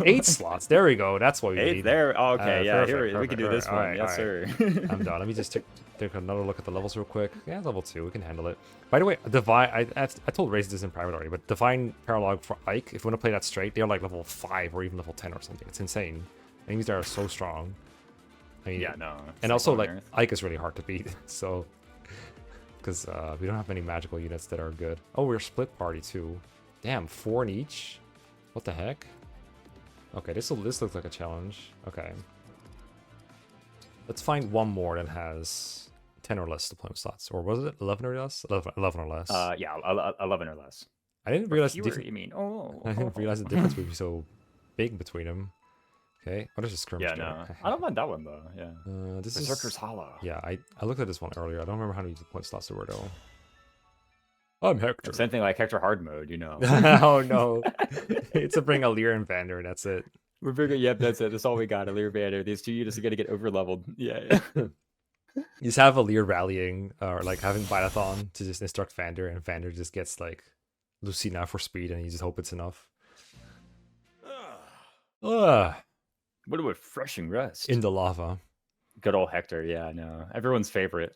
8 slots. There we go. That's what we 8 need. there? Oh, okay, yeah. Perfect, Here we can do perfect. this All one. right, Yes, all sir. I'm done. Let me just take another look at the levels real quick. Yeah, level 2. We can handle it. By the way, Divine. I told Raze this in private already, but Divine Paralogue for Ike, if we want to play that straight, they're like level 5 or even level 10 or something. It's insane. Enemies there are so strong. I mean, Yeah, no. and also what on earth? Ike is really hard to beat. So, because we don't have many magical units that are good. Oh, we're split party too. Damn, 4 in each. What the heck? Okay, this looks like a challenge. Okay. Let's find one more that has 10 or less deployment slots. Or was it 11 or less? 11 or less. Yeah, 11 or less. I didn't realize the Fewer, difference. you mean? Oh. I didn't realize the difference would be so big between them. Okay. Oh, there's a skirmish Yeah, there. no. I don't mind that one, though. Yeah. This Berserker's is... Hollow. Yeah, I looked at this one earlier. I don't remember how many deployment slots there were, though. I'm Hector. Same thing like Hector Hard mode, Oh, no. It's a bring Alir and Vander, that's it. We're bigger. Yep, that's it. That's all we got. Alir Vander. These 2 units are going to get over leveled. Yeah. You just have Alir rallying, or having Bitathon to just instruct Vander, and Vander just gets, Lucina for speed, and you just hope it's enough. Ugh. What a refreshing rest. In the lava. Good old Hector. Yeah, no. Everyone's favorite.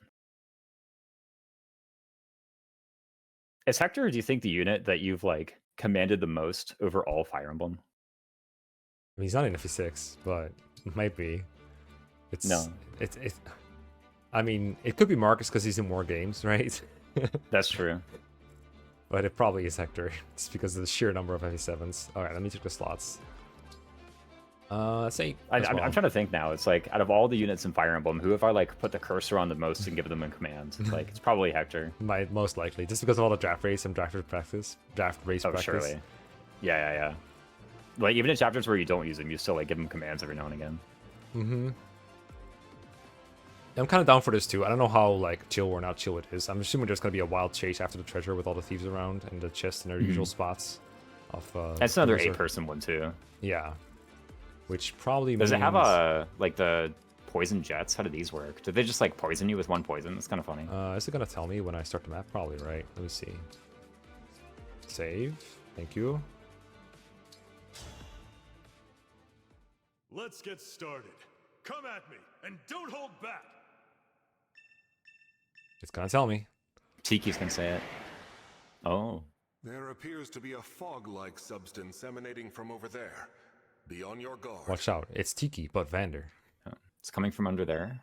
Is Hector, do you think, the unit that you've commanded the most over all Fire Emblem? I mean, he's not in FE6, but Might be. It's No. It's I mean, it could be Marcus because he's in more games, right? That's true. But it probably is Hector. It's because of the sheer number of FA7s. Alright, let me check the slots. Let's say I'm trying to think now. It's like, out of all the units in Fire Emblem, who have I like put the cursor on the most and give them a command? Like, it's probably Hector. Most likely, just because of all the draft race and draft race practice. Oh, surely. Yeah. Like, even in chapters where you don't use them, you still like give them commands every now and again. Mm-hmm. I'm kind of down for this too. I don't know how like chill or not chill it is. I'm assuming there's gonna be a wild chase after the treasure with all the thieves around and the chests in their usual spots. That's another Cruiser. 8-person one too. Yeah. Which probably Does means... it have like the poison jets? How do these work? Do they just like poison you with one poison? It's kind of funny. Is it gonna tell me when I start the map? Probably, right? Let me see. Save. Thank you. Let's get started. Come at me, and don't hold back. It's gonna tell me. Tiki's gonna say it. Oh. There appears to be a fog-like substance emanating from over there. Be on your guard. Watch out. It's Tiki, but Vander. Oh, it's coming from under there.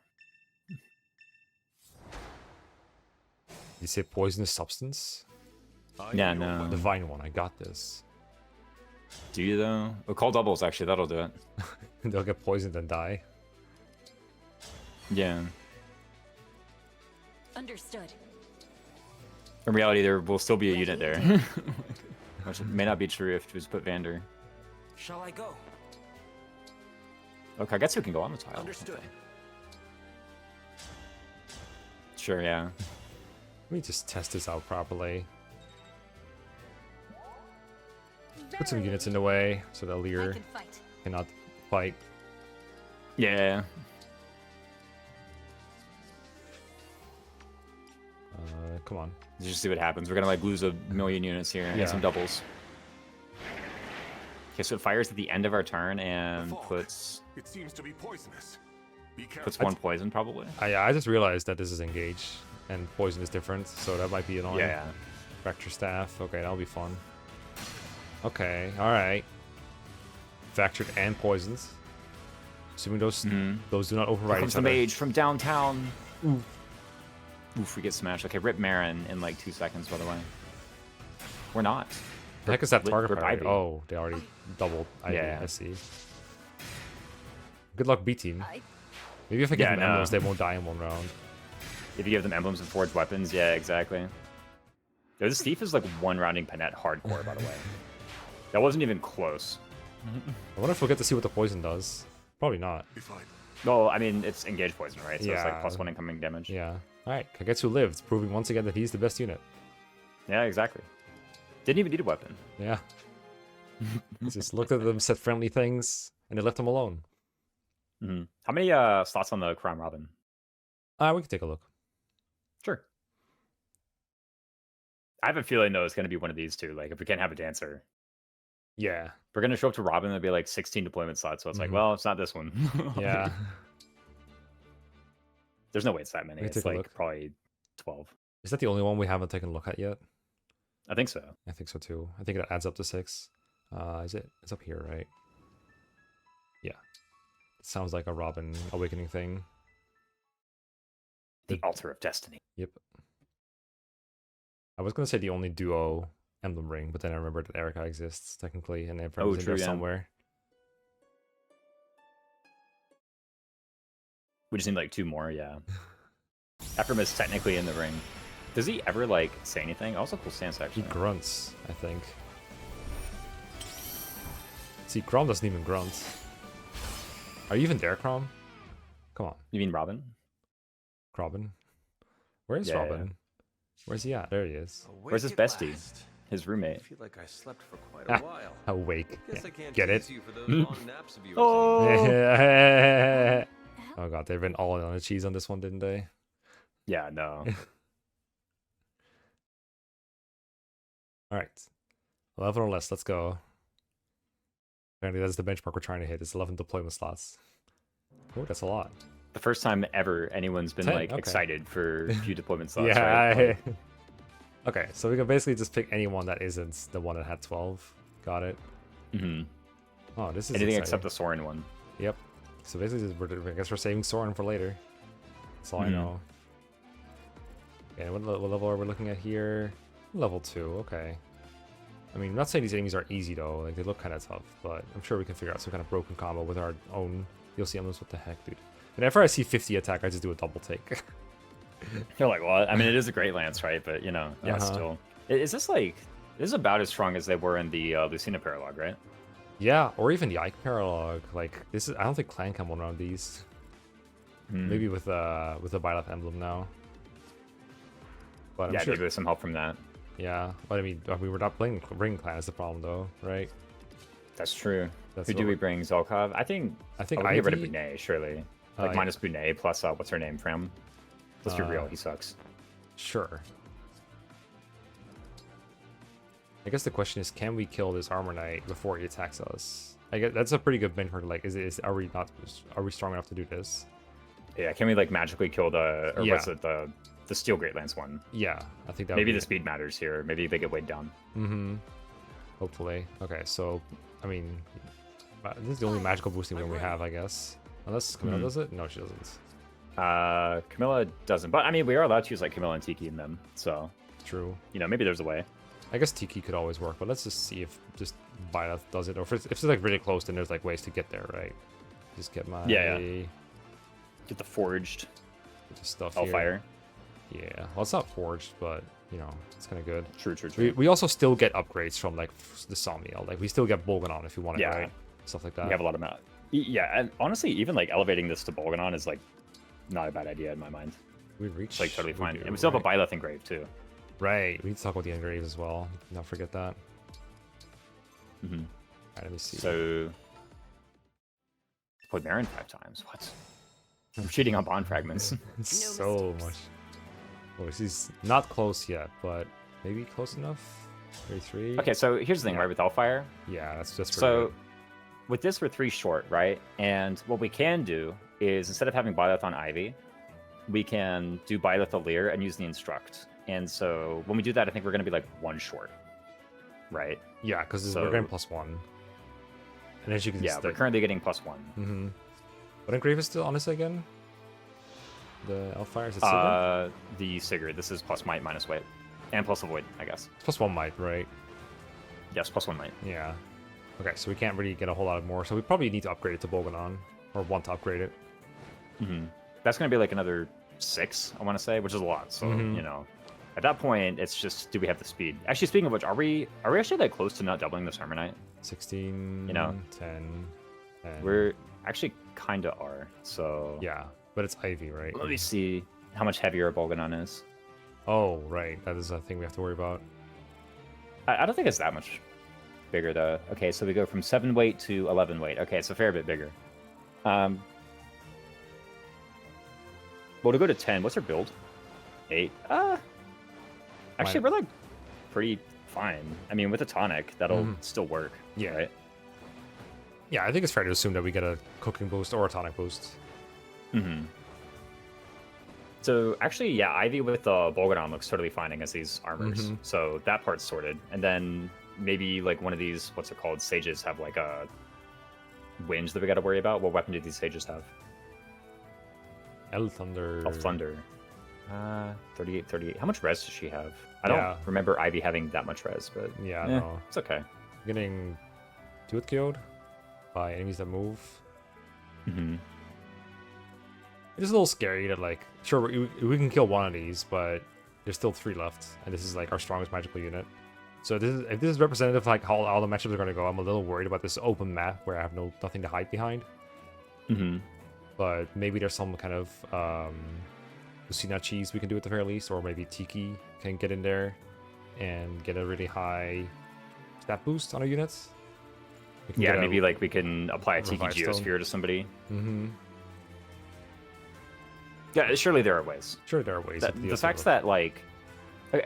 You say poisonous substance? Yeah, no. Divine one, I got this. Do you though? Oh, call doubles actually, that'll do it. They'll get poisoned and die. Yeah. Understood. In reality, there will still be a unit there. Which may not be true if you just put Vander. Shall I go? Oh, Kagetsu can go on the tile. Understood. Okay. Sure, yeah. Let me just test this out properly. Put some units in the way so that I Lear can fight. cannot fight. Yeah. Come on. Let's just see what happens. We're gonna like lose 1,000,000 units here and Yeah. some doubles. Okay, so it fires at the end of our turn and Fog. puts It seems to be poisonous. Be careful. puts one poison probably. I just realized that this is engage and poison is different, so that might be annoying. Yeah. Fracture staff. Okay, that'll be fun. Okay, alright. Fractured and poisons. Assuming those those do not Here override comes each the other. mage from downtown. Oof, we get smashed. Okay, rip Marin in like 2 seconds, by the way. We're not. The heck is that Rip- target rip priority? Ivy. Oh, they already doubled Ivy. Yeah. I see. Good luck, B team. I- Maybe if I give Yeah, them no. emblems, they won't die in one round. If you give them emblems and forged weapons, yeah, exactly. Yo, this thief is like one-rounding Panette hardcore, by the way. That wasn't even close. I wonder if we'll get to see what the poison does. Probably not. If I Well, I mean, it's engaged poison, right? So it's Yeah. like +1 incoming damage. Yeah. Alright, Kagetsu lived, proving once again that he's the best unit. Yeah, exactly. Didn't even need a weapon. Yeah. He just looked at them, said friendly things, and they left him alone. How many slots on the Crown Robin? We can take a look. Sure. I have a feeling though it's gonna be one of these two. Like if we can't have a dancer, Yeah. we're gonna show up to Robin. There'll be like 16 deployment slots. So it's like, Mhm. well, it's not this one. Yeah. There's no way it's that many. We can It's take a like look. probably 12. Is that the only one we haven't taken a look at yet? I think so. I think so too. I think that adds up to 6. Is it? It's up here, right? Yeah. It sounds like a Robin Awakening thing. The Altar of Destiny. Yep. I was gonna say the only duo emblem ring, but then I remembered that Erica exists technically, and Ephraim is in true, there yeah. somewhere. We just need like 2 more, yeah. Ephraim is technically in the ring. Does he ever like say anything? Also cool stance He actually. grunts, I think. See, Crom doesn't even grunt. Are you even there, Crom? Come on, You mean Robin? Chrobin. Where's Yeah, yeah. Robin? Where's he at? There he is. Where's his Awake at bestie? last. His I roommate. feel like I slept for quite Ah, a while. Awake. Guess Yeah. I can't Get tease it? you for those long naps of yours Oh! anymore. Oh god, they've been all in on the cheese on this one, didn't they? Yeah, no. Alright. 11 or less, let's go. Apparently that's the benchmark we're trying to hit, is 11 deployment slots. Oh, that's a lot. The first time ever anyone's been 10, like okay. excited for a few deployment slots. Yeah. Right? Okay, so we can basically just pick anyone that isn't the one that had 12. Got it. Mhm. Oh, this is Anything exciting. except the Soren one. Yep. So basically, I guess we're saving Soren for later. That's all I know. And what level are we looking at here? Level 2, okay. I mean, I'm not saying these enemies are easy though, like they look kind of tough, but I'm sure we can figure out some kind of broken combo with our own DLC emblems. What the heck, dude? Whenever I see 50 attack, I just do a double take. You're like, well, I mean, it is a great lance, right? But, you know, yeah, still. Is this like, this is about as strong as they were in the Lucina Paralogue, right? Yeah, or even the Ike Paralogue. Like, this is, I don't think Clan can one around these. Maybe with the Byleth emblem now. But I'm sure, maybe with some help from that. Yeah, but I mean, we're not playing Ring Clan is the problem though, right? That's true. That's Who do we bring? Zolkov? I think we can get rid of Ivy? Bunay, surely. Like minus Bunay plus what's her name from? Let's be real, he sucks. Sure. I guess the question is, can we kill this Armor Knight before he attacks us? I guess that's a pretty good benchmark. Like, are we strong enough to do this? Yeah, can we like magically kill the Yeah. what's it, the Steel Great Lance one? Yeah, I think that Maybe would be the speed matters here. Maybe they get weighed down. hopefully. Okay, so I mean, this is the only magical boosting one we have, I guess. Unless Camilla does it? No, she doesn't. Camilla doesn't, but I mean, we are allowed to use like Camilla and Tiki in them, so True. you know, maybe there's a way. I guess Tiki could always work, but let's just see if just Byleth does it, or if it's like really close, then there's like ways to get there, right? Just get my Get the forged get the stuff Hellfire. here. Yeah, well, it's not forged, but you know, it's kind of good. True. We also still get upgrades from like the Somniel. Like we still get Bolganon if you want it, Yeah. right? Stuff like that. We have a lot of Yeah, and honestly, even like elevating this to Bolganon is like not a bad idea in my mind. We reach It's like totally fine. do, And we still have a right? Byleth Engrave too. Right. We need to talk about the Engraves as well. Not forget that. Mm-hmm. Alright, let me see. So played Marin 5 times. What? I'm cheating on bond fragments. So much. Oh, she's not close yet, but maybe close enough. 33. Okay, so here's the thing, right? With Hellfire. Yeah, that's pretty So good. with this, we're 3 short, right? And what we can do is instead of having Byleth on Ivy, we can do Byleth Alir and use the Instruct. And so when we do that, I think we're going to be like 1 short, right? Yeah, because so- we're getting +1. And then she can Yeah, we're currently getting +1. Mm-hmm. What Engrave is still on this again? The Hellfire, is it silver? The Sigurd. This is plus might minus weight. And plus avoid, I guess. It's +1 might, right? Yes, plus 1 might. Yeah. Okay, so we can't really get a whole lot more. So we probably need to upgrade it to Bolganon. Or want to upgrade it. Mm-hmm. That's going to be like another 6, I want to say, which is a lot. So, you know, at that point, it's just, do we have the speed? Actually, speaking of which, are we actually that close to not doubling this Armor Knight? 16, You know, 10, 10. We're actually kind of are. So, Yeah, but it's Ivy, right? let me see how much heavier a Bolganon is. Oh, right. That is a thing we have to worry about. I don't think it's that much bigger, though. Okay, so we go from 7 weight to 11 weight. Okay, it's a fair bit bigger. Well, to go to 10, what's our build? 8. Actually, we're like pretty fine. I mean, with a tonic, that'll still work. Yeah. Right? Yeah, I think it's fair to assume that we get a cooking boost or a tonic boost. Mm-hmm. So actually, yeah, Ivy with the Bolganon looks totally fine against these armors. So that part's sorted. And then maybe like one of these, what's it called, sages have like a winge that we got to worry about. What weapon do these sages have? El Thunder. Oh, Thunder. 38, 38. How much res does she have? I don't Yeah. remember Ivy having that much res, but Yeah, eh, no. it's okay. Getting tooth killed by enemies that move. Mm-hmm. It is a little scary that, like, sure, we can kill one of these, but there's still 3 left, and this is like our strongest magical unit. So if this is representative of like how all the matchups are going to go, I'm a little worried about this open map where I have nothing to hide behind. Mm-hmm. But maybe there's some kind of Lucina cheese we can do at the very least, or maybe Tiki can get in there and get a really high stat boost on our units. We can Yeah, get maybe like we can apply a Tiki Revive Stone. Geosphere to somebody. Mm-hmm. Yeah, surely there are ways. Sure, there are ways. to deal The fact with- that like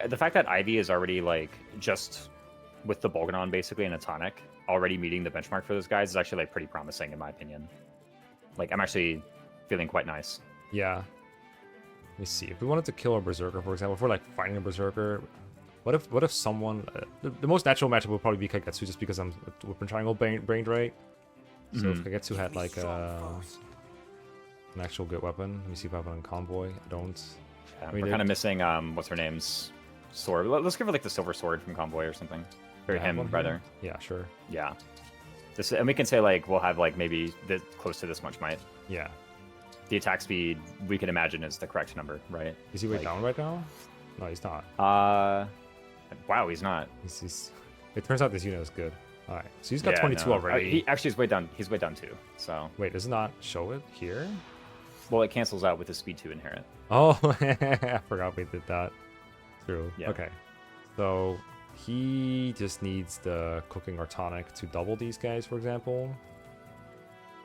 the fact that Ivy is already like just with the Bolganon basically in a tonic already meeting the benchmark for those guys is actually like pretty promising in my opinion. Like I'm actually feeling quite nice. Yeah. Let me see. If we wanted to kill a berserker, for example, if we're like fighting a berserker, what if someone the most natural matchup would probably be Kagetsu, just because I'm weapon triangle brained, right? So if Kagetsu had like An actual good weapon. Let me see if I have it on convoy. I don't. Yeah, I mean, we're kind of missing what's her name's sword. Let's give her like the silver sword from Convoy or something. Or I have him one here? rather. Yeah, sure. Yeah. This, and we can say like we'll have like maybe this, close to this much might. Yeah. The attack speed we can imagine is the correct number, right? Is he way Like- down right now? No, he's not. Wow, he's not. He's. It turns out this unit is good. All right, so he's got Yeah, 22 no. already. He actually is way down. He's way down too. So Wait, does it not show it here? well, it cancels out with the speed 2 inherent. Oh, I forgot we did that. True. Yeah. Okay. So he just needs the cooking or tonic to double these guys, for example.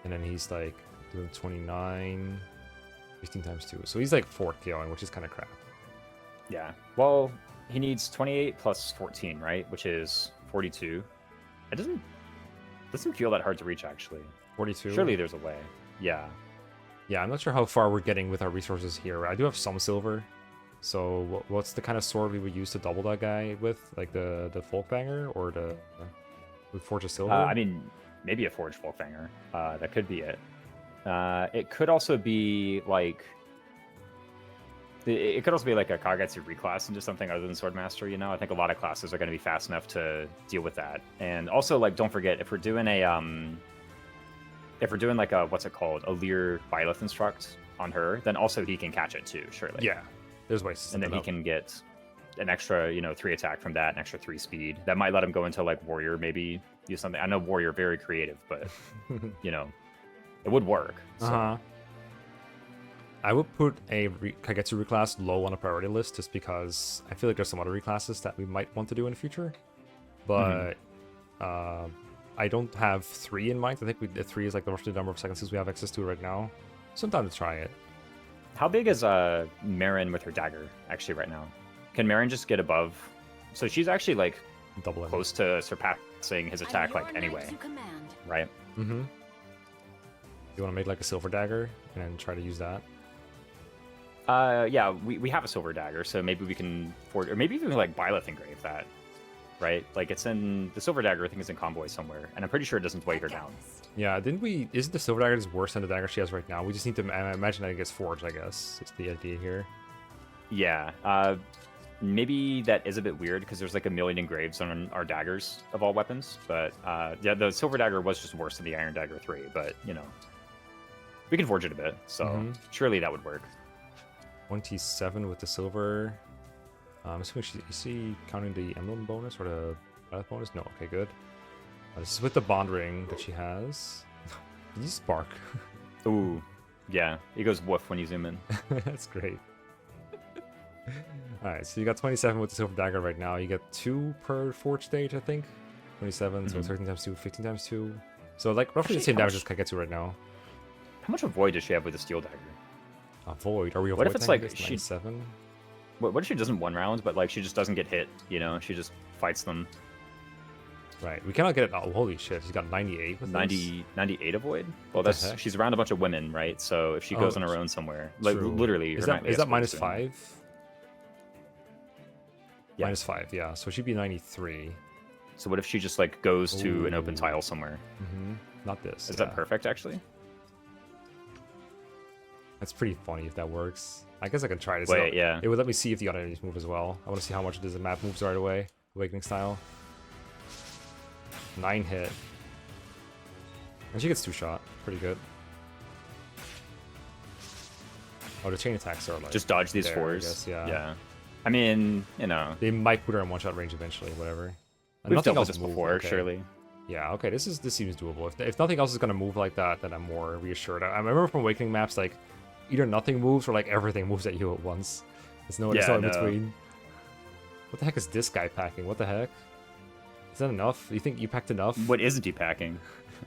And then he's like doing 29, 15 times 2. So he's like 4 KOing, which is kind of crap. Yeah. Well, he needs 28 plus 14, right? Which is 42. It doesn't feel that hard to reach actually. 42. Surely there's a way. Yeah. Yeah, I'm not sure how far we're getting with our resources here. I do have some silver. So what's the kind of sword we would use to double that guy with? Like the Folkbanger or the Forge of Silver? I mean, maybe a Forged Folkbanger. That could be it. It could also be like... It could also be like a Kagetsu reclass into something other than Swordmaster, you know? I think a lot of classes are going to be fast enough to deal with that. And also, like, don't forget, if we're doing a... If we're doing like a, what's it called? A Lear Byleth Instruct on her, then also he can catch it too, surely. Yeah. There's ways to set And then that he up. can get an extra, 3 attack from that, an extra 3 speed. That might let him go into like Warrior, maybe use something. I know Warrior very creative, but it would work. So. Uh-huh. I would put a Kagetsu reclass low on a priority list just because I feel like there's some other reclasses that we might want to do in the future. But I don't have 3 in mind. I think the 3 is like the roughly number of seconds we have access to right now. Sometime to try it. How big is Marin with her dagger actually right now? Can Marin just get above? So she's actually like Double it. close to surpassing his attack I'm your like knight anyway, to command. right? Mm-hmm. You want to make like a silver dagger and then try to use that? Yeah, we have a silver dagger, so maybe we can forge, or maybe even like Byleth engrave that, right? Like it's in the silver dagger. I think it's in Convoy somewhere, and I'm pretty sure it doesn't weigh her down. Yeah, didn't we? Isn't the silver dagger just worse than the dagger she has right now? We just need to imagine that it gets forged, I guess. It's the idea here. Yeah, maybe that is a bit weird because there's like a million engraves on our daggers of all weapons, but yeah, the silver dagger was just worse than the iron dagger 3, but we can forge it a bit, so surely that would work. 27 with the silver. I'm assuming is she counting the emblem bonus or the path bonus? No, okay, good. This is with the bond ring that she has. Did you spark? Ooh, yeah, it goes woof when you zoom in. That's great. Alright, so you got 27 with the silver dagger right now. You get 2 per forge stage, I think. 27, so 13 times 2, 15 times 2. So like roughly the Actually, same how damage as Kagetsu right now. How much avoid does she have with the steel dagger? Avoid. Are we What if avoid it's tank like this? she- 97? What if she doesn't one round, but like she just doesn't get hit? She just fights them. Right, we cannot get it. Oh, holy shit, she's got 98 with this? 98 avoid. Well, the that's heck? she's around a bunch of women, right? So if she Oh, goes on her own somewhere, like true. literally, Is her that, might be is that escorted minus soon. 5? Yeah. Minus 5, yeah. So she'd be 93. So what if she just like goes to an open Ooh. tile somewhere? Mm-hmm. Not this. Is yeah. that perfect actually? That's pretty funny if that works. I guess I can try this. Wait, yeah. It would let me see if the other enemies move as well. I want to see how much does the map moves right away. Awakening style. 9 hit. And she gets 2 shot. Pretty good. Oh, the chain attacks are like Just dodge these there, I fours. guess, yeah. Yeah. I mean, They might put her in 1-shot range eventually, whatever. And we've nothing dealt with else this move, before, okay. surely. Yeah, okay, this seems doable. If nothing else is gonna move like that, then I'm more reassured. I remember from Awakening maps, like either nothing moves or like everything moves at you at once. There's no in between. What the heck is this guy packing? What the heck? Is that enough? You think you packed enough? What isn't he packing?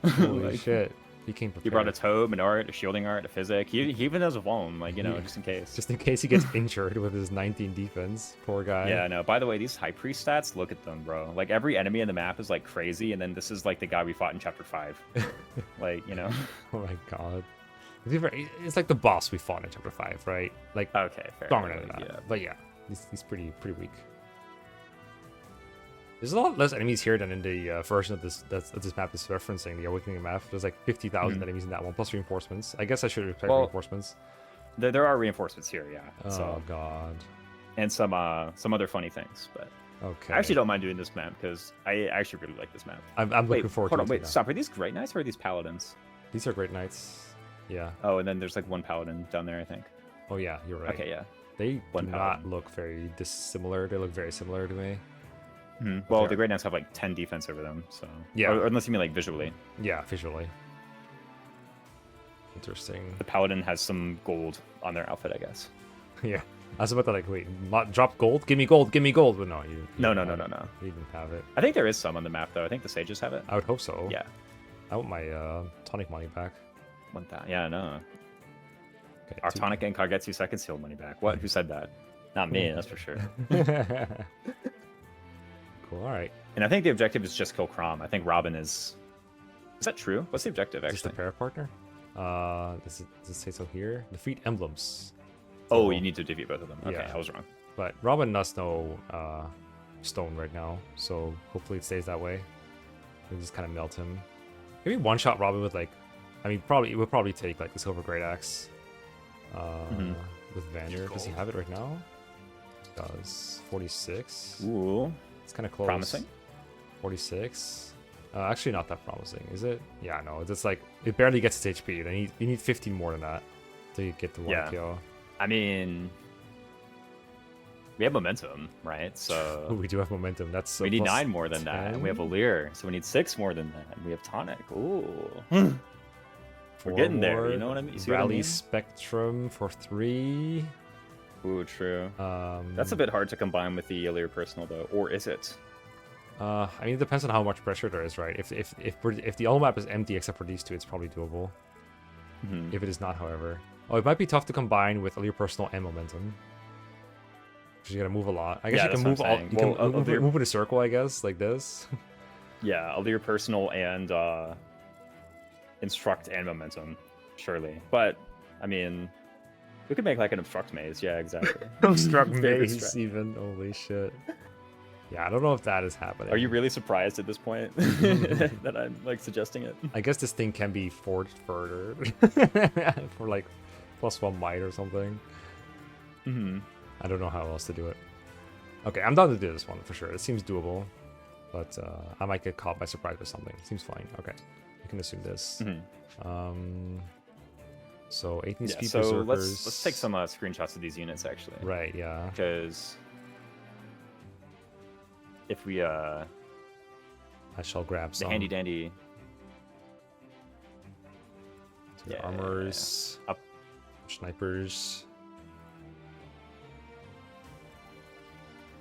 Holy Like, shit! He came prepared. He brought a tome, an art, a shielding art, a physic. He even has a Volm, like, Yeah. just in case. just in case he gets injured with his 19 defense. Poor guy. Yeah, no. By the way, these high priest stats, look at them, bro. Like every enemy in the map is like crazy, and then this is like the guy we fought in chapter 5. Like, Oh my god. It's like the boss we fought in chapter 5, right? Like Okay, fair. stronger than that. Yeah. But yeah, he's pretty weak. There's a lot less enemies here than in the version of this that this map is referencing, the Awakening map. There's like 50,000 enemies in that one, plus reinforcements. I guess I should expect reinforcements. There are reinforcements here, yeah. Oh So, god. and some other funny things, but Okay. I actually don't mind doing this map because I actually really like this map. I'm Wait, looking forward hold to on, it. wait, now. stop. Are these Great Knights or are these Paladins? These are great knights. Yeah. Oh, and then there's like one Paladin down there, I think. Oh yeah, you're right. Okay, yeah. They One do paladin. not look very dissimilar. They look very similar to me. Well, they're- the Great Knights have like 10 defense over them, so Yeah. Or unless you mean like visually. Yeah, visually. Interesting. The Paladin has some gold on their outfit, I guess. Yeah. I was about to like, wait, drop gold? Give me gold, give me gold. But no, you No, didn't no, have no, it. no. You didn't have it. I think there is some on the map though. I think the sages have it. I would hope so. Yeah. I want my tonic money back. 1,000. Yeah, no. Okay, Our tonic and Kagetsu second seal money back. What? Who said that? Not me, that's for sure. Cool, alright. And I think the objective is just kill Chrobin. I think Robin is. Is that true? What's the objective Is this the actually? para partner? Does it say so here? Defeat emblems. Oh, So- you need to defeat both of them. Okay, Yeah. I was wrong. But Robin does no stone right now, so hopefully it stays that way. We just kind of melt him. Maybe one shot Robin with like, I mean, probably it would probably take like the silver great axe with Vander. Does he have it right now? Does 46? Ooh, It's kind of close. promising. 46. Actually, not that promising, is it? Yeah, no. It's like it barely gets its HP. You need 15 more than that to get the one Yeah. kill. I mean, we have momentum, right? So We do have momentum. That's we need plus 9 more than that. And we have 10. a Lear, so we need 6 more than that. And we have tonic. Ooh. We're 4 getting there. more. You know what I mean? You see what I Rally mean? Spectrum for 3. Ooh, true. Um, That's a bit hard to combine with the Lear personal though, or is it? I mean, it depends on how much pressure there is, right? If the all map is empty except for these two, it's probably doable. Mhm. If it is not, however, it might be tough to combine with your personal and momentum. Because you gotta move a lot. I guess Yeah, you can that's move what I'm all. saying. You Well, can Lear- move in a circle, I guess, like this. Yeah, a Lear personal and instruct and momentum, surely. But I mean, we could make like an obstruct maze. Yeah, exactly. Struck Favorite maze, strat. even. Holy shit. Yeah, I don't know if that is happening. Are you really surprised at this point that I'm like suggesting it? I guess this thing can be forged further for like +1 might or something. Mm-hmm. I don't know how else to do it. Okay, I'm down to do this one for sure. It seems doable, but I might get caught by surprise with something. Seems fine. Okay, we can assume this. So 18 Yeah, speed so berserkers. let's take some screenshots of these units actually, Right. Yeah. because if we I shall grab the some. handy dandy So yeah, armors, up. snipers.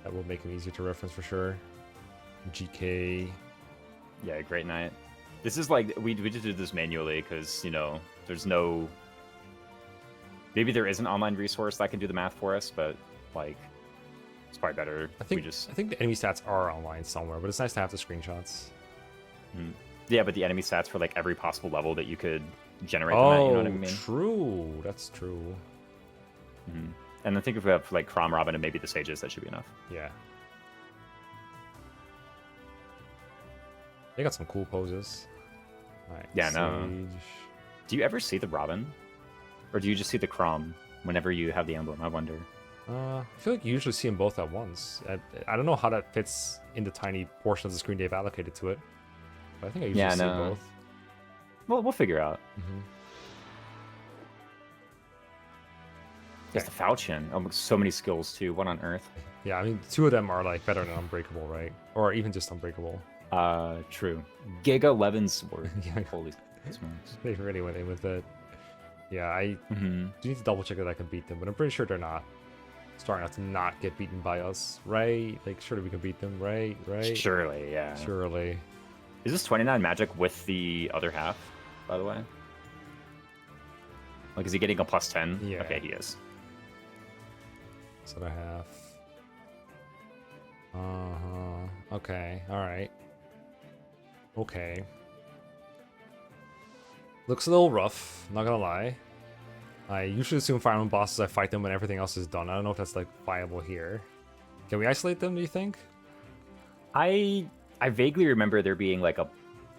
That will make them easier to reference for sure. GK. Yeah, great night. This is like we just did this manually because there's no. Maybe there is an online resource that can do the math for us, but like it's probably better. I think we just I think the enemy stats are online somewhere, but it's nice to have the screenshots. yeah, but the enemy stats for like every possible level that you could generate them at. You know what I mean? True. That's true. And I think if we have like Crom, Robin, and maybe the Sages, that should be enough. Yeah. They got some cool poses. Alright, Yeah, no. Sage. Do you ever see the Robin, or do you just see the Crom whenever you have the emblem? I wonder. I feel like you usually see them both at once. I don't know how that fits in the tiny portion of the screen they've allocated to it, but I think I usually Yeah, see no. both. Well, we'll figure out. There's the Falchion. Oh, so many skills too. What on earth? Yeah, I mean, 2 of them are like better than Unbreakable, right? Or even just Unbreakable. True. Giga Levin Sword. Yeah. Holy smokes. They really went in with it. Yeah, I Mm-hmm. do need to double check that I can beat them, but I'm pretty sure they're not starting out to not get beaten by us, right? Like, surely we can beat them, right? Right? Surely, yeah. Surely. Is this 29 magic with the other half, by the way? Like, is he getting a +10? Yeah. Okay, he is. So I have. Okay. All right. Okay. Looks a little rough. Not gonna lie. I usually assume Fire Emblem bosses I fight them when everything else is done. I don't know if that's like viable here. Can we isolate them? Do you think? I vaguely remember there being like a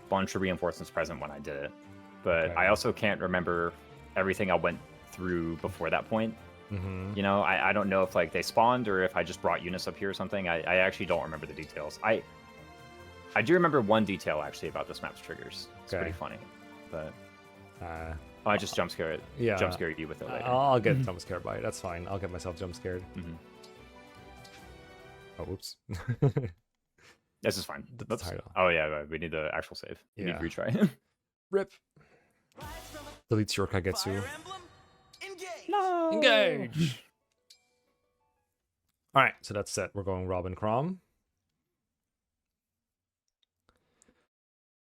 bunch of reinforcements present when I did it, but Okay. I also can't remember everything I went through before that point. Mm-hmm. You know, I don't know if like they spawned or if I just brought units up here or something. I actually don't remember the details. I do remember one detail actually about this map's triggers. It's Okay. pretty funny, but Uh, I just jump scare yeah. you with it later. I'll get jump scared by it. That's fine. I'll get myself jump scared. Mhm. Oh, whoops. This is fine. The Oops. title. Oh yeah, we need the actual save. We need Yeah. to retry. Rip. Deletes your Kagetsu. Fire Emblem, engage. No. Engage! Alright, so that's set. We're going Robin Crom.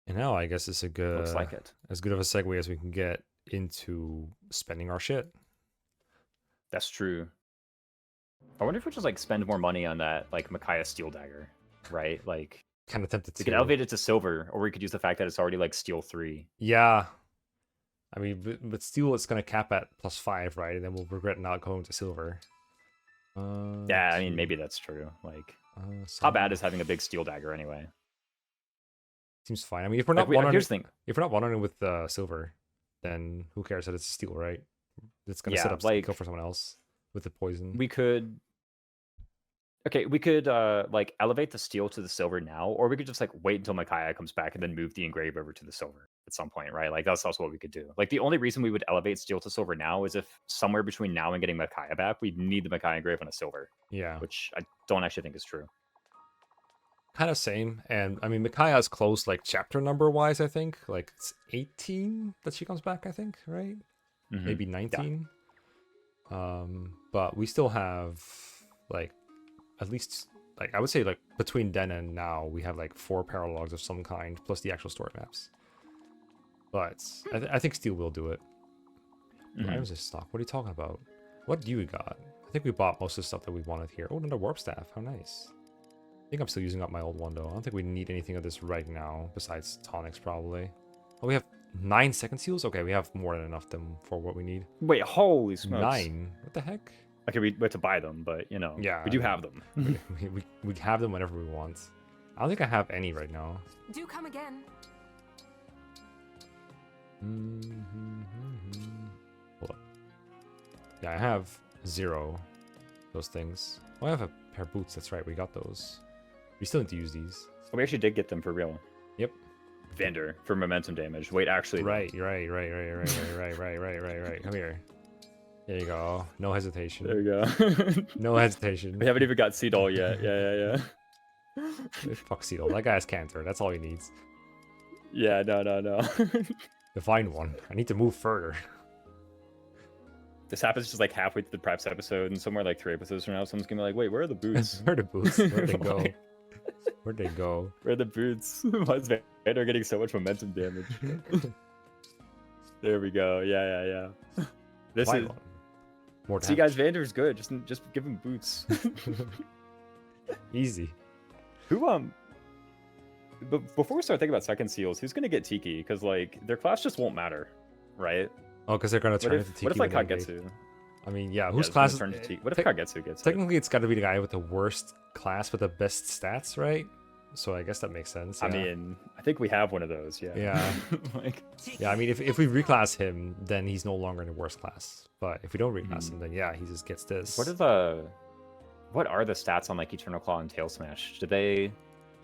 And now I guess it's a good, Looks like it. as good of a segue as we can get into spending our shit. That's true. I wonder if we just like spend more money on that like Micaiah steel dagger, right? Like Kind of tempted we to. could elevate it to silver, or we could use the fact that it's already like steel 3. Yeah. I mean, but steel it's going to cap at +5, right? And then we'll regret not going to silver. Yeah, I mean maybe that's true. Like how bad is having a big steel dagger anyway? Seems fine. I mean, if we're Like, not here's the thing. if we're not one with silver, then who cares that it's steel, right? It's gonna set Yeah, up like- kill for someone else with the poison. We could like elevate the steel to the silver now, or we could just like wait until Micaiah comes back and then move the engrave over to the silver at some point, right? Like that's also what we could do. Like the only reason we would elevate steel to silver now is if somewhere between now and getting Micaiah back, we need the Micaiah engrave on a silver, Yeah, which I don't actually think is true. kind of same. And I mean, Micaiah's close, like chapter number wise. I think like it's 18 that she comes back. I think right, Mhm. maybe 19. But we still have like at least like I would say like between then and now we have like 4 paralogs of some kind plus the actual story maps. But I think Steel will do it. Mhm. Items is stock. What are you talking about? What do you got? I think we bought most of the stuff that we wanted here. Oh, another warp staff. How nice. I think I'm still using up my old one though. I don't think we need anything of this right now besides tonics probably. Oh, we have 9 second seals. Okay, we have more than enough them for what we need. Wait, holy smokes! 9. What the heck? Okay, we have to buy them, but you know, Yeah, we do I know. have them. we have them whenever we want. I don't think I have any right now. Do come again. Hold up. Yeah, I have 0 those things. Oh, I have a pair of boots. That's right. We got those. We still need to use these. We actually did get them for real. Yep. Vander for momentum damage. Wait, actually, Right. Come here. There you go. No hesitation. There you go. No hesitation. We haven't even got Seedall yet. Yeah. Fuck Seedle. That guy has Canter. That's all he needs. Yeah, no. Define one. I need to move further. This happens just like halfway through the preps episode, and somewhere like 3 episodes from now, someone's gonna be like, "Wait, where are the boots? Where are the boots? Where'd they go? Like- Where'd they go? Where are the boots? Why is Vander getting so much momentum damage?" There we go. Yeah. This Define is. one. More See, damage. guys, Vander's good. Just give him boots. Easy. Who But before we start thinking about second seals, who's gonna get Tiki? Because like their class just won't matter, right? Oh, because they're gonna turn What into if, Tiki. what if like with Engrave. Kagetsu? I mean, yeah. Yeah, Whose it's gonna class? turn to Tiki. What if tec- Kagetsu gets it? Technically, it's got to be the guy with the worst class with the best stats, right? So I guess that makes sense. I yeah. mean, I think we have one of those. Yeah. Yeah. Like, Yeah, I mean, if we reclass him, then he's no longer in the worst class. But if we don't reclass him, then yeah, he just gets this. what are the stats on like Eternal Claw and Tail Smash? Do they?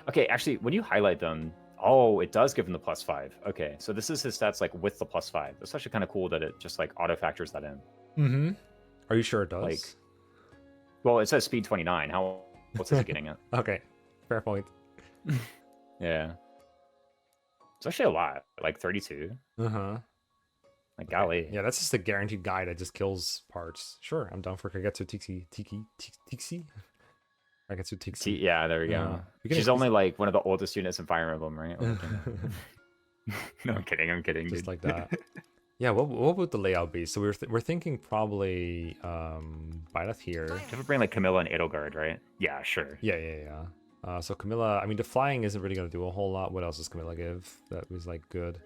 Okay, actually, when you highlight them, oh, it does give him the +5. Okay, so this is his stats like with the +5. That's actually kind of cool that it just like auto factors that in. Mm-hmm. Are you sure it does? Like- Well, it says speed 29. How what's is it getting at? Okay, fair point. Yeah. It's actually a lot, like 32. Uh-huh. Like, golly. Yeah, that's just a guaranteed guy that just kills parts. Sure, I'm down for Kagetsu Tixi. Kagetsu Tixi. Yeah, there we go. we can She's increase- only like one of the oldest units in Fire Emblem, right? Oh, no, I'm kidding. Just Dude. like that. Yeah, what would the layout be? So we're thinking probably Byleth here. You have to bring like Camilla and Edelgard, right? Yeah, sure. Yeah. So Camilla, I mean, the flying isn't really gonna do a whole lot. What else does Camilla give that was like good?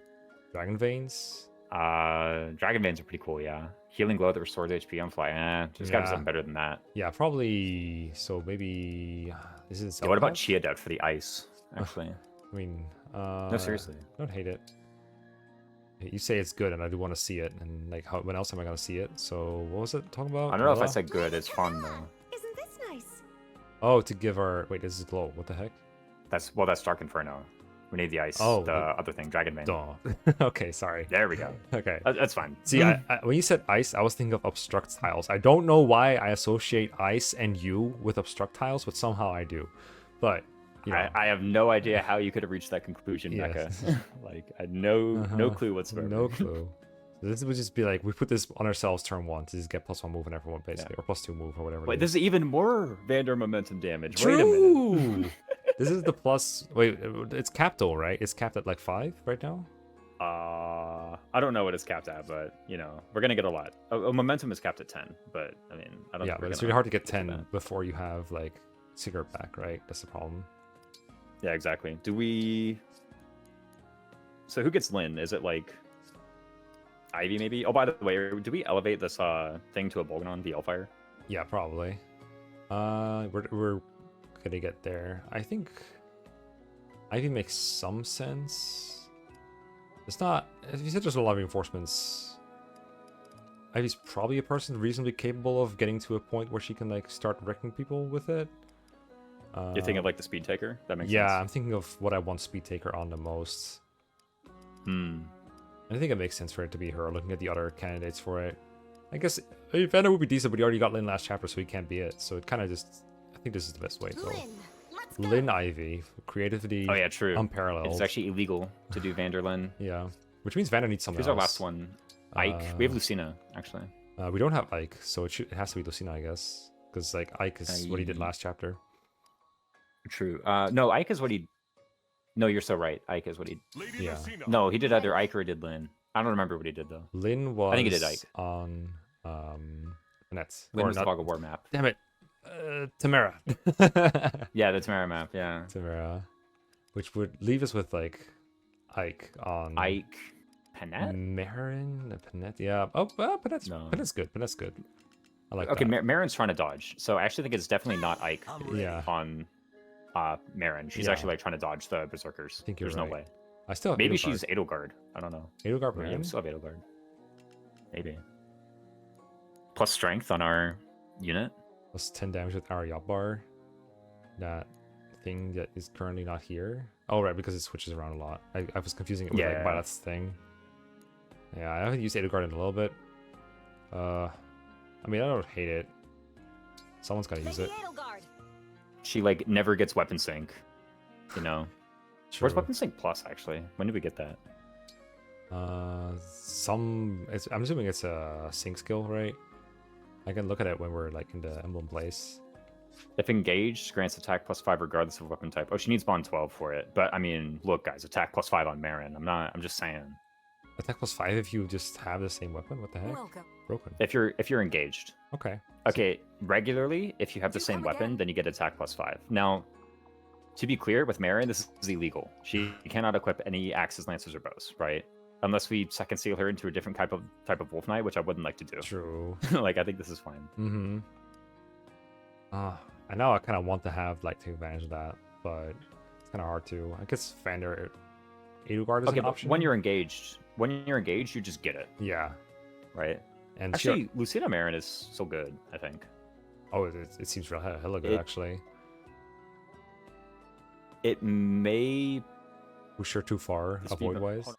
Dragon Veins. Dragon Veins are pretty cool, yeah. Healing Glow that restores HP on fly. She's got to be Yeah. something better than that. Yeah, probably. So maybe This is. Yeah, what about Chia Death for the ice? Actually, I mean, no, seriously. I don't hate it. You say it's good, and I do want to see it. And like, when else am I gonna see it? So what was it talking about? I don't know if I Vanilla? said good. It's fun though. Isn't this nice? Oh, to give our wait, this is glow. What the heck? That's Dark Inferno. We need the ice. Oh, the wait. other thing, Dragon Vein. Duh. Okay, sorry. There we go. Okay. That's fine. See, when you said ice, I was thinking of obstruct tiles. I don't know why I associate ice and you with obstruct tiles, but somehow I do. But you know. I have no idea how you could have reached that conclusion, Yes. Mecca. Like, I had no clue whatsoever. No clue. This would just be like, we put this on ourselves turn 1 to just get +1 move on everyone, basically, or +2 move, or whatever. Wait, this is even more Vander momentum damage. True! Wait a minute. This is the plus. Wait, it's capped though, right? It's capped at like 5 right now? I don't know what it's capped at, but, you know, we're going to get a lot. Momentum is capped at 10, but, I mean, I don't Yeah, think but we're it's gonna really hard to get to 10 that. before you have like cigarette back, right? That's the problem. Yeah, exactly. Do we... So who gets Lin? Is it like Ivy maybe? Oh, by the way, do we elevate this thing to a Bolganon, the Elfire? Yeah, probably. We're gonna get there. I think Ivy makes some sense. It's not. If you said there's a lot of reinforcements, Ivy's probably a person reasonably capable of getting to a point where she can like start wrecking people with it. You're thinking of like the Speed Taker? That makes Yeah, sense. I'm thinking of what I want Speed Taker on the most. Hmm. I think it makes sense for it to be her. Looking at the other candidates for it, I guess Vander would be decent, but he already got Lin last chapter, so he can't be it. So it kind of just. I think this is the best way. So Lin, let's go. Lin Ivy, creativity. Oh yeah, true. Unparalleled. It's actually illegal to do Vanderlin. Yeah, which means Vander needs something Here's else. our last one. Ike. We have Lucina, actually. We don't have Ike, so it has to be Lucina, I guess, because like Ike is what he did last chapter. True. No, Ike is what he... No, you're so right. Ike is what he... Lady Yeah. Lucina. No, he did either Ike or he did Lin. I don't remember what he did, though. Lin was I think he did Ike. on Nets. Lin Or was the Fog of War map. Damn it, Tamara. Yeah, the Tamara map, yeah. Tamara, which would leave us with like Ike on Ike... Panette? Marin, Panette. Yeah. Oh, well, Panette's No. Panette's good. Panette's good. I like Okay, that. Marin's trying to dodge, so I actually think it's definitely not Ike Yeah. on Marin. She's Yeah. actually like trying to dodge the Berserkers. I think you're There's right. no way. I still have Maybe Edelgard. she's Edelgard. I don't know. Edelgard Yeah, Marin. we still have Edelgard. Maybe. Plus strength on our unit. Plus 10 damage with our yacht bar. That thing that is currently not here. Oh, right, because it switches around a lot. I was confusing it with like Yeah. Violet's thing. Yeah, I haven't used Edelgard in a little bit. I mean, I don't hate it. Someone's gotta use Lady it. Edelgard. She like never gets weapon sync. You know. Where's True. weapon sync plus actually? When did we get that? I'm assuming it's a sync skill, right? I can look at it when we're like in the emblem place. If engaged, grants attack +5 regardless of weapon type. Oh, she needs bond 12 for it. But I mean, look, guys, attack +5 on Marin. I'm just saying. Attack +5 if you just have the same weapon. What the heck? Welcome. Broken. If you're engaged. Okay. Okay, regularly, if you have the Do same come weapon, again. then you get attack +5. Now, to be clear, with Marin, this is illegal. She cannot equip any axes, lancers, or bows, right? Unless we second seal her into a different type of wolf knight, which I wouldn't like to do. True. Like, I think this is fine. Mm-hmm. I know I kind of want to have like take advantage of that, but it's kind of hard to. I guess Vander, Edelgard is Okay, an but option. when you're engaged, you just get it, Yeah, right? and Actually, Lucina Marin is so good, I think. it seems real hella good It- actually. It may... We're too far This be- avoid wise. hold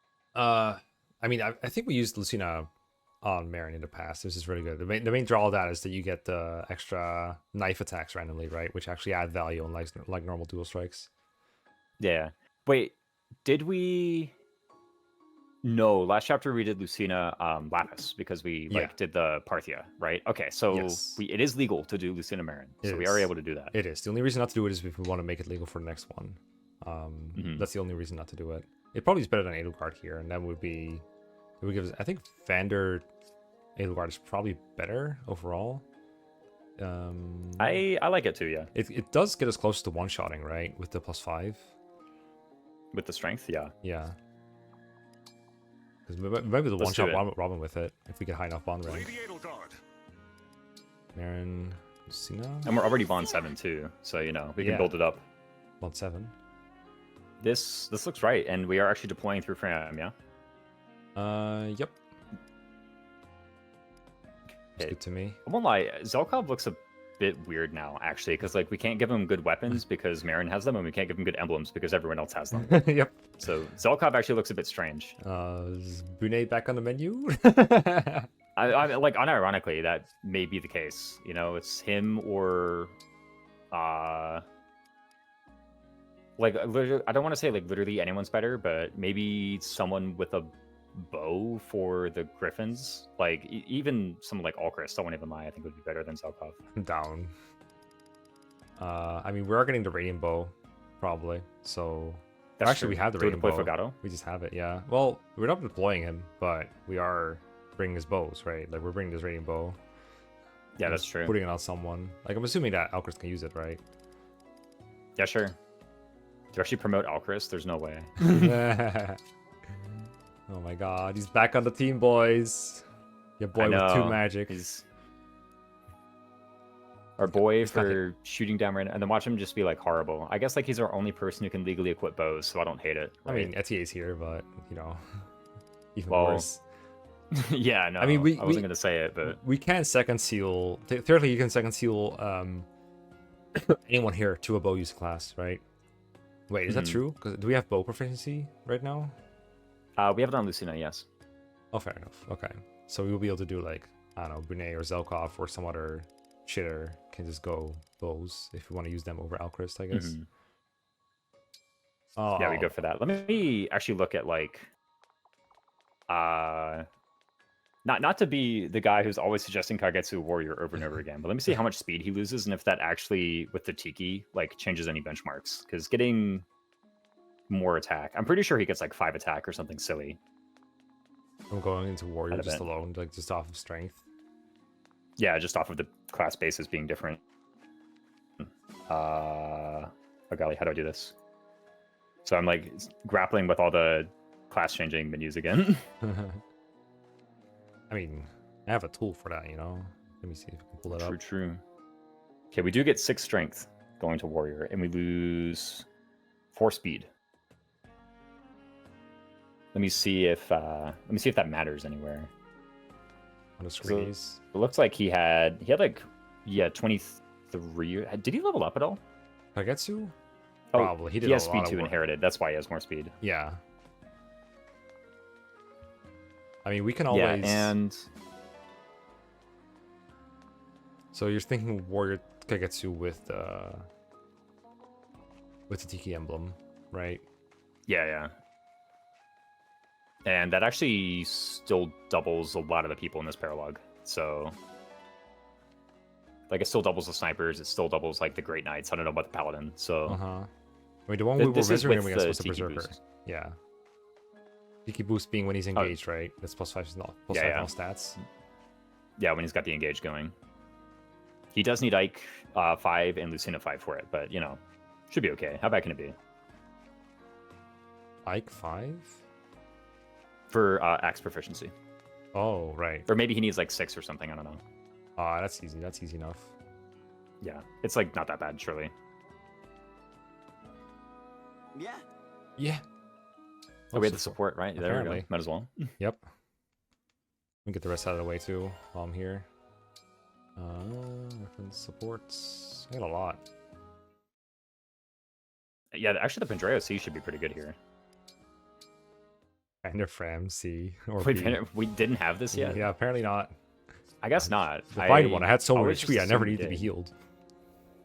I mean, I think we used Lucina on Marin in the past. This is really good. The main draw of that is that you get the extra knife attacks randomly, right? Which actually add value on like normal dual strikes. Yeah. Wait, did we... No, last chapter we did Lucina Lapis because we Yeah. did the Parthia, right? Okay, so Yes. it is legal to do Lucina Marin, It so we are is. able to do that. It is. The only reason not to do it is if we want to make it legal for the next one. Mhm. That's the only reason not to do it. It probably is better than Edelgard here, and that would be. It would give us. I think Vander Edelgard is probably better overall. I like it too, yeah. It does get us close to one-shotting, right? With the +5. With the strength, yeah. Yeah. Because maybe the Let's do one-shot it. Robin with it if we get high enough bond rank. Lady Edelgard. Marin. Lucina? And we're already bond 7 too, so you know we can Yeah. build it up. Bond 7. This looks right, and we are actually deploying through Fram, yeah. Yep. It's Okay. good to me. I won't lie, Zelkov looks a bit weird now, actually, because like we can't give him good weapons because Marin has them, and we can't give him good emblems because everyone else has them. Yep. So Zelkov actually looks a bit strange. Is Bune back on the menu? I like unironically that may be the case. You know, it's him or like literally, I don't want to say like literally anyone's better, but maybe someone with a bow for the Griffins. Like even someone like Alchrist, I won't even lie, I think would be better than Zelkov. Down. I mean, we are getting the Radiant Bow, probably. So That's actually, we true. have the Do we Radiant deploy Bow. Fogado? We just have it, yeah. Well, we're not deploying him, but we are bringing his bows, right? Like we're bringing this Radiant Bow. Yeah, and that's true. Putting it on someone. Like I'm assuming that Alchrist can use it, right? Yeah, sure. To actually promote Alchrist, there's no way. Oh my god, he's back on the team, boys. Your boy with 2 magic. He's our boy He's got for shooting down right now, and then watch him just be like horrible. I guess like he's our only person who can legally equip bows, so I don't hate it. I right? mean, Etier's here, but you know, even Well, worse. yeah, no. I mean, I wasn't gonna say it, but we can second seal. Thirdly, you can second seal anyone here to a bow use class, right? Wait, is that Mhm. true? 'Cause do we have bow proficiency right now? we have it on Lucina, yes. Oh, fair enough. Okay, so we will be able to do like I don't know, Brunei or Zelkov or some other shitter can just go bows if we want to use them over Alchrist, I guess. Mhm. Oh, Yeah, we go for that. Let me actually look at like not to be the guy who's always suggesting Kagetsu Warrior over and over again, but let me see how much speed he loses and if that actually with the Tiki like changes any benchmarks. Because getting more attack, I'm pretty sure he gets like 5 attack or something silly. I'm going into warrior Out of just it. alone, like just off of strength. Yeah, just off of the class basis being different. Oh golly, how do I do this? So I'm like grappling with all the class changing menus again. I mean, I have a tool for that, you know. Let me see if I can pull it True, up. true. Okay, we do get 6 strength going to warrior, and we lose 4 speed. Let me see if that matters anywhere. On the screens. It looks like he had like 23. Did he level up at all? Kagetsu? Oh, Probably. He did he has a speed lot of 2 work. inherited. That's why he has more speed. Yeah. I mean, we can always. Yeah, and So you're thinking warrior Kagetsu with the Tiki emblem, right? yeah. And that actually still doubles a lot of the people in this paralogue. So, like, it still doubles the snipers. It still doubles like the Great Knights. I don't know about the paladin. So, I mean, the one we were this is measuring with against the was the Tiki berserker. boost. Yeah. Tiki boost being when he's engaged, right? That's plus 5 plus 5 all stats. Yeah, when he's got the engage going. He does need Ike 5 and Lucina 5 for it, but you know, should be okay. How bad can it be? Ike 5? For axe proficiency. Oh, right. Or maybe he needs like 6 or something. I don't know. That's easy. That's easy enough. Yeah, it's like not that bad, surely. Yeah. Yeah. Oh, we had the support, right? There we Apparently. go. Might as well. Yep. Let me get the rest out of the way too while I'm here. Reference supports. I got a lot. Yeah, actually, the Pandreo C should be pretty good here. Vander Fram C or Wait, B. we didn't have this yet? Yeah, apparently not. I guess not. The find one. I had so much always HP. just I never assumed we needed to be did. healed.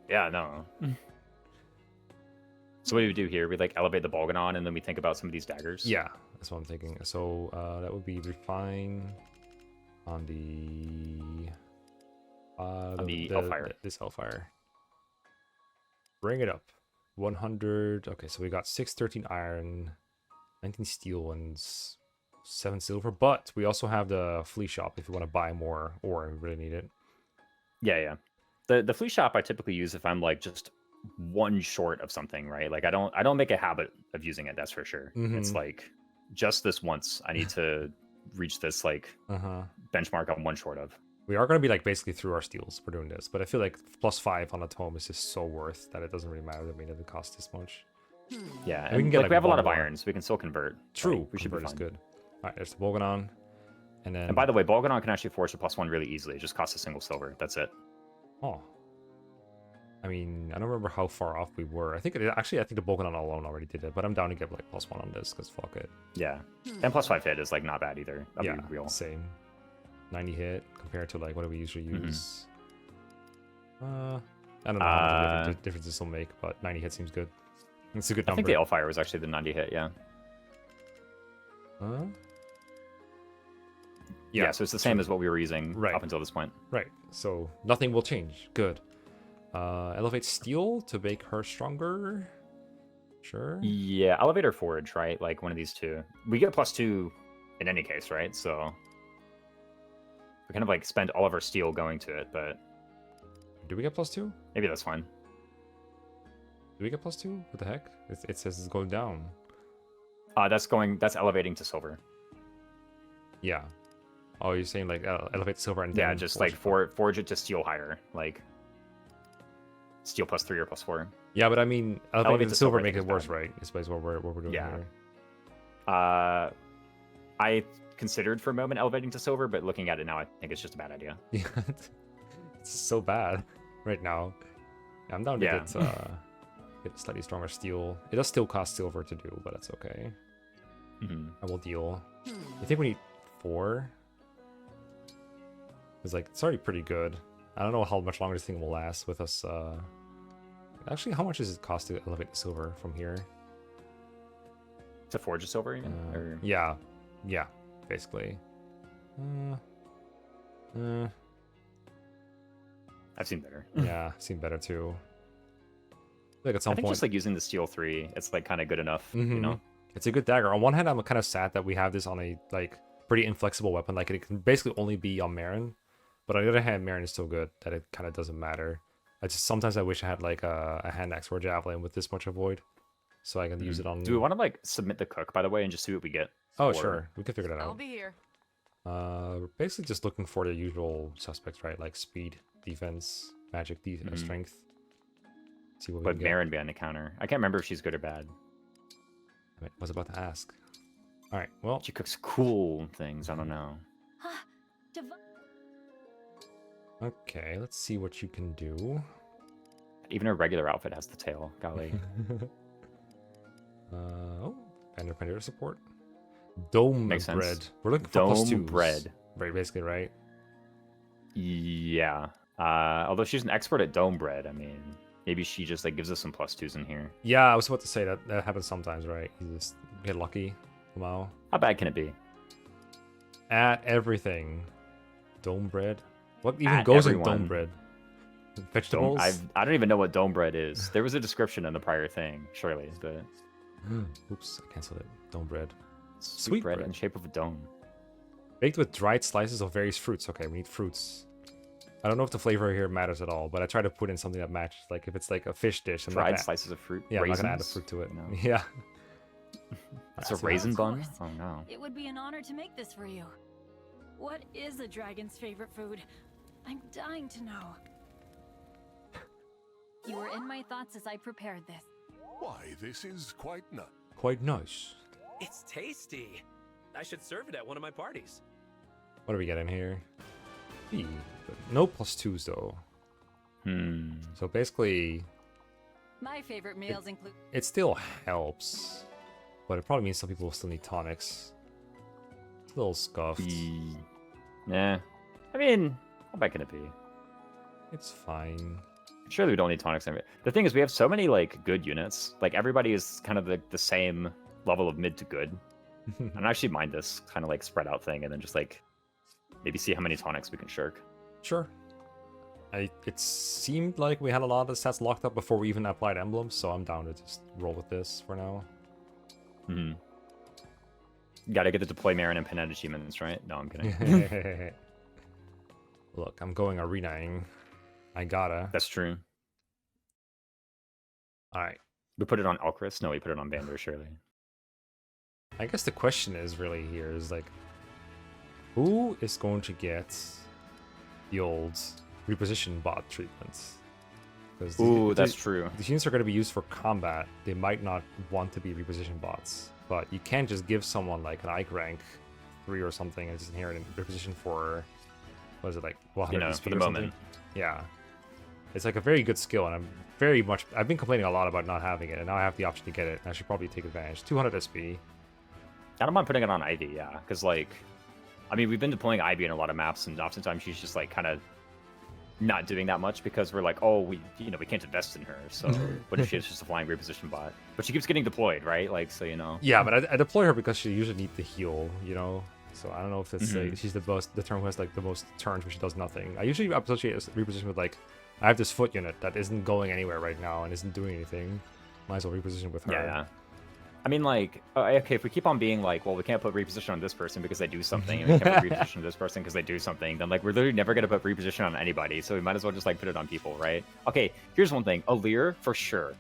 Yeah, no. So what do we do here? We like elevate the Bolganon and then we think about some of these daggers? Yeah, that's what I'm thinking. So that would be refine on the Hellfire. This Hellfire. Bring it up. 100. Okay, so we got 613 iron, 19 steel, and 7 silver. But we also have the flea shop if you want to buy more ore and we really need it. Yeah. The flea shop I typically use if I'm like just one short of something, right? Like I don't make a habit of using it, that's for sure. It's Mhm. like just this once I need to reach this like benchmark I'm one short of. We are going to be like basically through our steals for doing this, but I feel like +5 on a tome is just so worth that it doesn't really matter to me that it costs this much. Yeah, And we can and get, like, like, we have a lot one of more. irons. We can still convert. True, Like, we should be convert is fine. good. All right, there's the Bolganon, and then And by the way, Bolganon can actually force a +1 really easily. It just costs a single silver. That's it. oh, I mean, I don't remember how far off we were. I think I think the Bolganon alone already did it, but I'm down to get like +1 on this because fuck it. Yeah, and +5 hit is like not bad either. That'd Yeah, be real. same. 90 hit compared to like what do we usually use? I don't know how much difference this will make, but 90 hit seems good. It's a good I number. think the Elfire was actually the 90 hit. Yeah. Yeah, so it's the same as what we were using Right. up until this point. Right. So nothing will change. Good. Elevate Steel to make her stronger. Sure. Yeah, Elevator Forge, right? Like one of these two. We get +2 in any case, right? So we kind of like spend all of our steel going to it, but Do we get +2? maybe that's fine. Do we get +2? What the heck? It says it's going down. That's elevating to silver. Yeah. Oh, you're saying like elevate silver and Yeah, then just forge like it. forge it to steel higher, like steel +3 or +4. Yeah, but I mean elevate Elevate to to silver silver, I make think it is worse, bad. right? Is what we're doing Yeah. here. I considered for a moment elevating to silver, but looking at it now, I think it's just a bad idea. Yeah. It's so bad right now. I'm down to Yeah. get slightly stronger steel. It does still cost silver to do, but that's okay. Mhm. I will deal. I think we need 4. It's like it's already pretty good. I don't know how much longer this thing will last with us. Actually, how much does it cost to elevate the silver from here? To forge a silver, you mean? Or... Yeah, basically. I've seen better. Yeah, seen better too. Like at some I think point, just like using the steel 3, it's like kind of good enough, you Mhm. know? It's a good dagger. On one hand, I'm kind of sad that we have this on a like pretty inflexible weapon. Like it can basically only be on Marin, but on the other hand, Marin is so good that it kind of doesn't matter. Sometimes I wish I had like a hand axe or a javelin with this much avoid, so I can use it on. Do we want to like submit the cook, by the way, and just see what we get? Oh Or- sure, we can figure that I'll out. be here. We're basically just looking for the usual suspects, right? Like speed, defense, magic, strength. See what we But can get. Marin behind the counter. I can't remember if she's good or bad. I was about to ask. All right, well, She cooks cool things. I don't know. okay. Let's see what you can do. Even her regular outfit has the tail. Golly. Oh, Vander Pandora support. Dome Makes sense. bread. We're looking for Dome +2s. bread. Right, basically, right? Yeah. Although she's an expert at dome bread, I mean, maybe she just like gives us some +2s in here. Yeah, I was about to say that happens sometimes, right? You just get lucky somehow. How bad can it be? At everything. Dome bread? What even At goes in everyone. dome bread? Vegetables? I don't even know what dome bread is. There was a description in the prior thing, surely, but Oops, I canceled it. Dome bread. sweet bread bread. in the shape of a dome. Baked with dried slices of various fruits. Okay, we need fruits. I don't know if the flavor here matters at all, but I try to put in something that matches. Like if it's like a fish dish, I'm not Dried gonna- slices of fruit. Yeah, I'm not raisins? gonna add a fruit to it. No. Yeah. That's a Of raisin bun? course. Oh no. It would be an honor to make this for you. What is a dragon's favorite food? I'm dying to know. You were in my thoughts as I prepared this. Why, this is quite Quite nice. It's tasty. I should serve it at one of my parties. What do we get in here? No +2s though. So basically, My favorite meals include it still helps, but it probably means some people will still need tonics. It's a little scuffed. Yeah. I mean, how bad can it be? It's fine. Surely we don't need tonics. The thing is, we have so many like good units. Like everybody is kind of the same level of mid to good. And I actually mind this kind of like spread out thing, and then just like maybe see how many tonics we can shirk. Sure. It seemed like we had a lot of the stats locked up before we even applied emblems, so I'm down to just roll with this for now. Got to get the deploy Marin and Panetta achievements, right? No, I'm kidding. Look, I'm going arenaing. I gotta. That's true. Alright. We put it on Alchris? No, we put it on Vander, surely. I guess the question is really here is like, who is going to get the old reposition bot treatment. Because Ooh, that's true. These units are going to be used for combat. They might not want to be reposition bots, but you can't just give someone like an Ike rank 3 or something and just inherit a reposition for, what is it, like 100 You know, speed for the or something? moment. Yeah. It's like a very good skill, and I've been complaining a lot about not having it, and now I have the option to get it, and I should probably take advantage. 200 SP. I don't mind putting it on Ivy, yeah, because like, I mean, we've been deploying Ivy in a lot of maps, and oftentimes she's just like kind of not doing that much because we're like, oh, we can't invest in her. So what if she is just a flying reposition bot? But she keeps getting deployed, right? Like, so you know. Yeah, but I deploy her because she usually needs the heal, you know. So I don't know if it's she's the turn who has like the most turns where she does nothing. I usually associate reposition with like, I have this foot unit that isn't going anywhere right now and isn't doing anything. Might as well reposition with her. Yeah. I mean, like, okay, if we keep on being like, well, we can't put reposition on this person because they do something, and we can't put reposition on this person because they do something, then like we're literally never gonna put reposition on anybody. So we might as well just like put it on people, right? Okay, here's one thing: Alir for sure,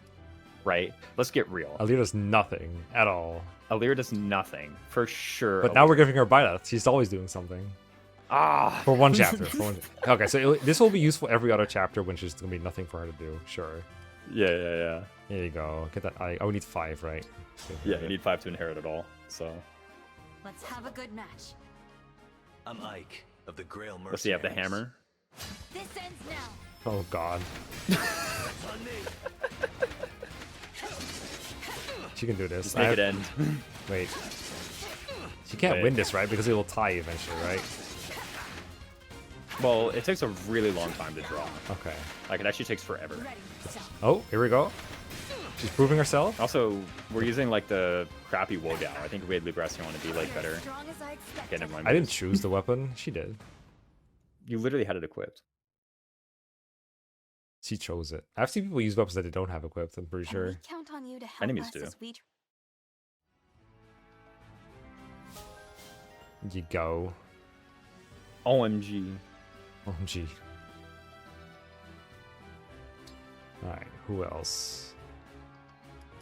right? Let's get real. Alir does nothing at all. Alir does nothing for sure. But now we're giving her Byleth. She's always doing something. Ah. For one chapter. Okay, so this will be useful every other chapter when there's gonna be nothing for her to do. Sure. Yeah. There you go. Get that. I would need 5, right? Yeah, you need 5 to inherit it all. So. Let's have a good match. I'm Ike of the Grail Mercenaries. Let's see, I have the hammer. This ends now. Oh God. On me. She can do this. Let's make it end. Wait. She can't Wait. win this, right? Because it will tie eventually, right? Well, it takes a really long time to draw. Okay. Like, it actually takes forever. Ready yourself. Oh, here we go. She's proving herself. Also, we're using, like, the crappy Wogao. I think Wade Lubrassian want to be, like, You're better. as strong as I expected. Okay, never mind. I didn't choose the weapon. She did. You literally had it equipped. She chose it. I've seen people use weapons that they don't have equipped, I'm pretty And sure. we count on you to help Enemies us do. as we You go. OMG. OMG. Alright, who else?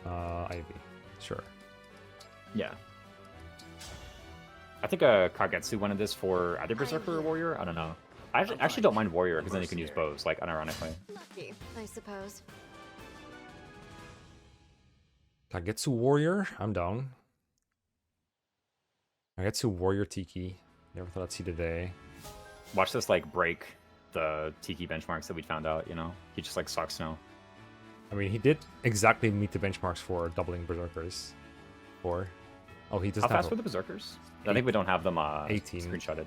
Ivy. Sure. Yeah. I think Kagetsu wanted this for either Berserker or Warrior. I don't know. I actually don't mind Warrior because then you can use bows, like, unironically. lucky, I suppose. Kagetsu Warrior? I'm down. Kagetsu Warrior Tiki. Never thought I'd see today. Watch this, like, break the Tiki benchmarks that we found out, you know? He just, like, sucks now. I mean, he did exactly meet the benchmarks for doubling Berserkers. Oh, he doesn't How have fast were the Berserkers? I think we don't have them 18. screenshotted.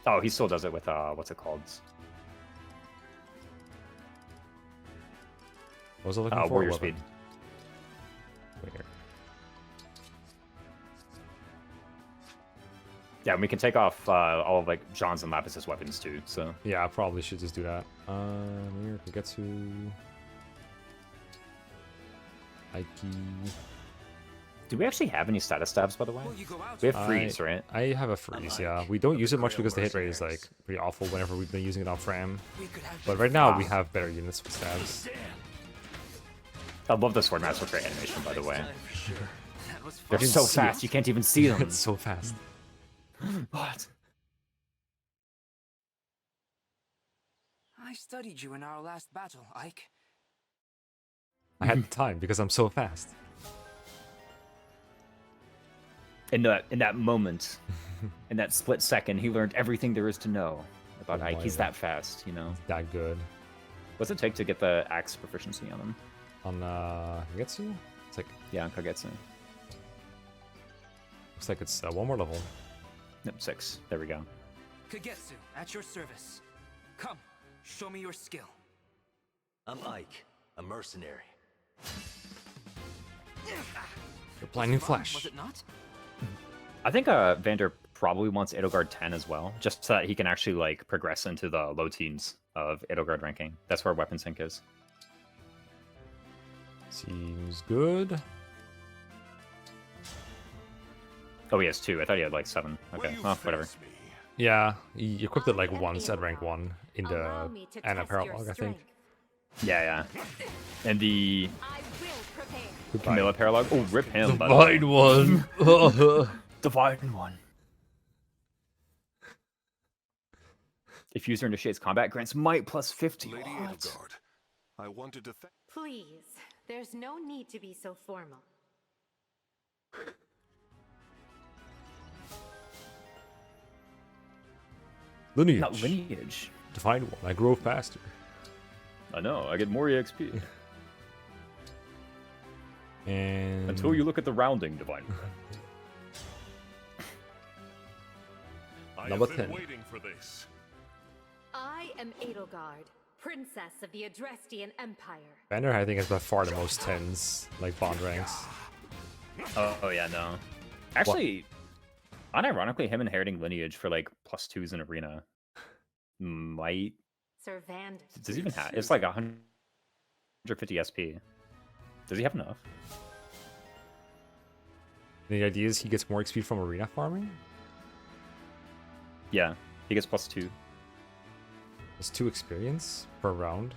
Oh, he still does it with, what's it called? What was I looking for? Warrior Weapon. speed. Wait here. Yeah, and we can take off all of, like, John's and Lapis's weapons, too, so... Yeah, I probably should just do that. Here, Kagetsu. Aiki. Do we actually have any status stabs, by the way? We have freeze, right? I have a freeze, yeah. We don't use it much because the hit rate is like pretty awful whenever we've been using it on Fram. But right now we have better units with stabs. I love the Swordmaster for animation, by the way. They're didn't so see fast, it. you can't even see them. It's so fast. What? I studied you in our last battle, Ike. I had the time because I'm so fast. In that moment, in that split second, he learned everything there is to know about Oh Ike. my He's God. that fast, you know? That good. What's it take to get the axe proficiency on him? On Kagetsu? It's like, Yeah, on Kagetsu. looks like it's one more level. Nope, 6. There we go. Kagetsu, at your service. Come, show me your skill. I'm Ike, a mercenary. The blinding Was flash. it not? I think Vander probably wants Edelgard 10 as well, just so that he can actually, like, progress into the low teens of Edelgard ranking. That's where Weapon Sync is. Seems good. Oh, he has 2. I thought he had, like, 7. Okay, well, whatever. Yeah, he equipped it like once at rank 1 in the Allow me to Anna test your Paralogue, I think. strength. Yeah. And the I will prepare. Camilla Paralogue. Oh, rip him, by the way. One. Divine one. If user initiates combat, grants might plus 50. Lady What? Edelgard, I wanted to thank. Please, there's no need to be so formal. Lineage. Not lineage. Define one. I grow faster. I know, I get more EXP. And Until you look at the rounding, Divine. I Number have been 10. waiting for this. I am Edelgard, princess of the Adrestian Empire. Vander, I think, has by far the most 10s, like bond ranks. Oh yeah, no. Actually, unironically, him inheriting lineage for like plus 2s in arena might. Sir Vander. Does he even have? It's like 150 SP. Does he have enough? The idea is he gets more XP from arena farming. Yeah, he gets plus 2. It's 2 experience per round.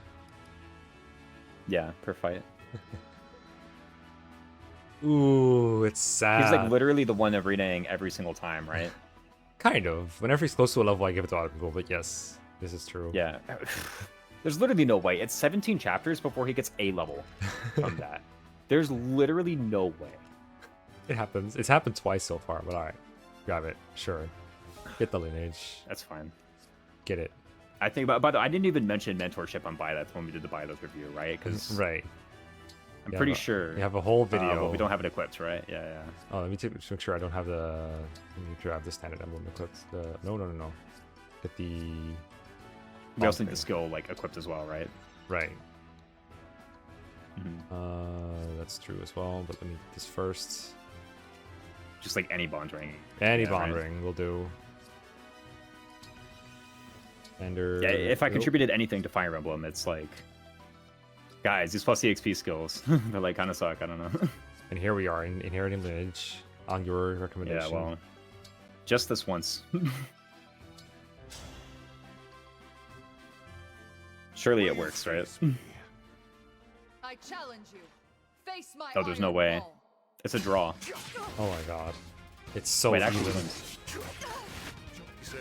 Yeah, per fight. Ooh, it's sad. He's like literally the one arenaing every single time, right? Kind of. Whenever he's close to a level, I give it to other people. But yes, this is true. Yeah. There's literally no way. It's 17 chapters before he gets A level from that. There's literally no way. It happens. It's happened twice so far. But all right, grab it. Sure. Get the lineage. That's fine. Get it. I think, by the way, I didn't even mention mentorship on Byleth when we did the Byleth review, right? Because Right. I'm You pretty have a- sure. You have a whole video. But we don't have it equipped, right? Yeah, yeah. Oh, let me make sure I don't have the. Let me grab the standard emblem equipped. The no. Get the. We also need thing. the skill like equipped as well, right? Right. Mhm. That's true as well. But let me get this first. Just like any bond ring. Any Yeah, bond right. ring will do. Vander. Yeah, if I nope. contributed anything to Fire Emblem, it's like, guys, these plus EXP skills, they like kind of suck. I don't know. And here we are in inheriting lineage on your Yeah, recommendation. well, just this once. Surely it works, right? I challenge you. Face my Oh, there's no iron way. wall. It's a draw. Oh my god. It's so Wait, actually, even. wins. Say,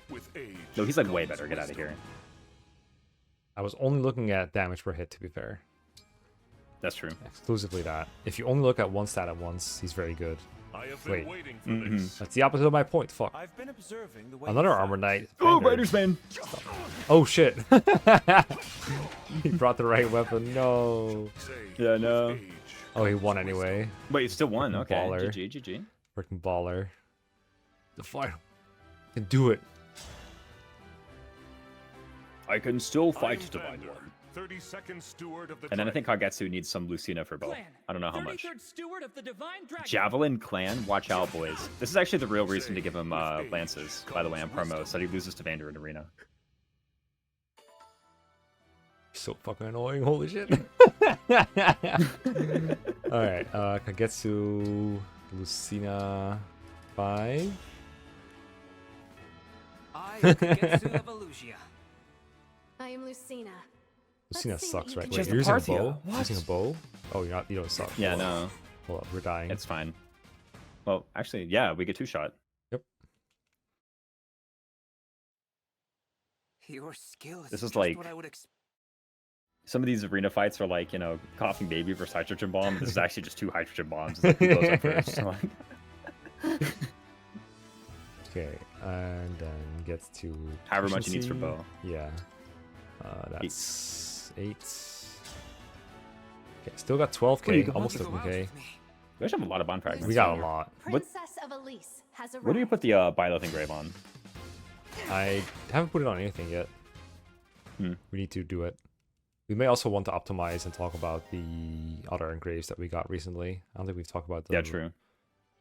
with age. No, he's like way comes better. Get out of wisdom. here. I was only looking at damage per hit, to be fair. That's true. Exclusively that. If you only look at one stat at once, he's very good. I have been Wait. waiting for Mhm. this. That's the opposite of my point. Fuck. I've been observing the way Another you armor fight. knight. Oh, Vander. Raiders man. Oh shit. He brought the right weapon. No. Say, Yeah, with no. age Oh, he comes won wisdom. anyway. Wait, it's still one. Okay. Baller. GG. Freaking baller. The final. Can do it. I can still I fight am Divine Vander, One. 32nd steward of the And then I think dragon. Kagetsu needs some Lucina for both. Clan, I don't know how much. 33rd Steward of the Divine Dragon. Javelin Clan, watch out, boys. This is actually the real reason to give him lances, by the way, on promo, so that he loses to Vander in arena. So fucking annoying. Holy shit. Alright. Kagetsu. Lucina. 5. I am Kagetsu of Illusia. I am Lucina. Lucina Let's see sucks, what right? you Wait, can you're do. using a bow? Parthia? You're using a bow? Oh, you don't suck. Yeah, Hold on. no, Hold up, we're dying. it's fine. Well, actually, yeah, we get 2-shot. Your skill is This is just like- what I would expect. Some of these arena fights are like, coughing baby versus hydrogen bomb. This is actually just 2 hydrogen bombs. It's like, who blows up first? So, like, Okay, and then gets to. However much he needs for efficiency. bow. Yeah. That's 8. Okay, still got 12k, go almost You go out 15k. with me. we actually have a lot of bond fragments. We got a Lucina, lot. Princess of Elise has arrived. Where do you put the Byleth engrave on? I haven't put it on anything yet. Hmm. We need to do it. We may also want to optimize and talk about the other engraves that we got recently. I don't think we've talked about the Yeah, true.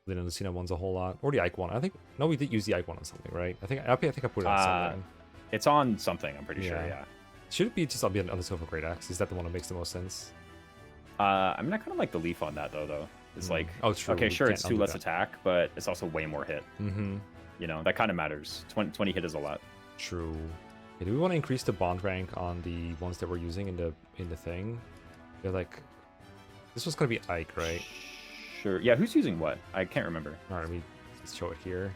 the Lucina ones a whole lot. Or the Ike one. I think no, we did use the Ike one on something, right? I think I put it on something. It's on something, I'm pretty sure, Yeah. yeah. Should it be just on the Silver Great Axe? Is that the one that makes the most sense? I mean, I kind of like the leaf on that, though. It's like, Oh, true. okay, we sure, can't it's 2 undo less that. attack, but it's also way more hit. Mm-hmm. That kind of matters. 20 hit is a lot. True. Okay, do we want to increase the bond rank on the ones that we're using in the thing? They're like, this was gonna be Ike, right? Sure. Yeah, who's using what? I can't remember. All right, let's show it here.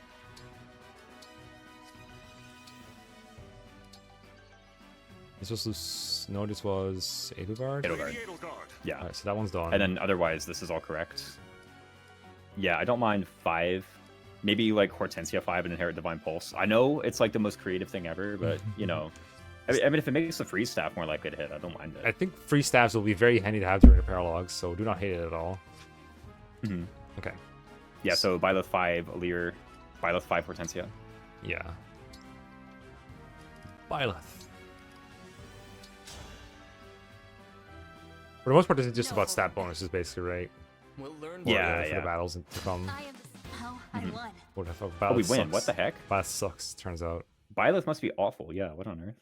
This was no, this was Edelgard. Edelgard. Yeah. Alright, so that one's done. And then otherwise, this is all correct. Yeah, I don't mind 5. Maybe like Hortensia 5 and Inherit Divine Pulse. I know it's like the most creative thing ever, but you know, I mean, if it makes the free staff more likely to hit, I don't mind it. I think free staffs will be very handy to have during the Paralogues, so do not hate it at all. Okay. Yeah, so Byleth 5, Alir, Byleth 5, Hortensia. Yeah. Byleth. For the most part, this is just about stat bonuses, basically, right? We'll learn. Yeah, For the battles to come. I am. Oh, I won. What the fuck? Oh, we Byleth win. sucks. What the heck? Byleth sucks, turns out. Byleth must be awful. Yeah, what on earth?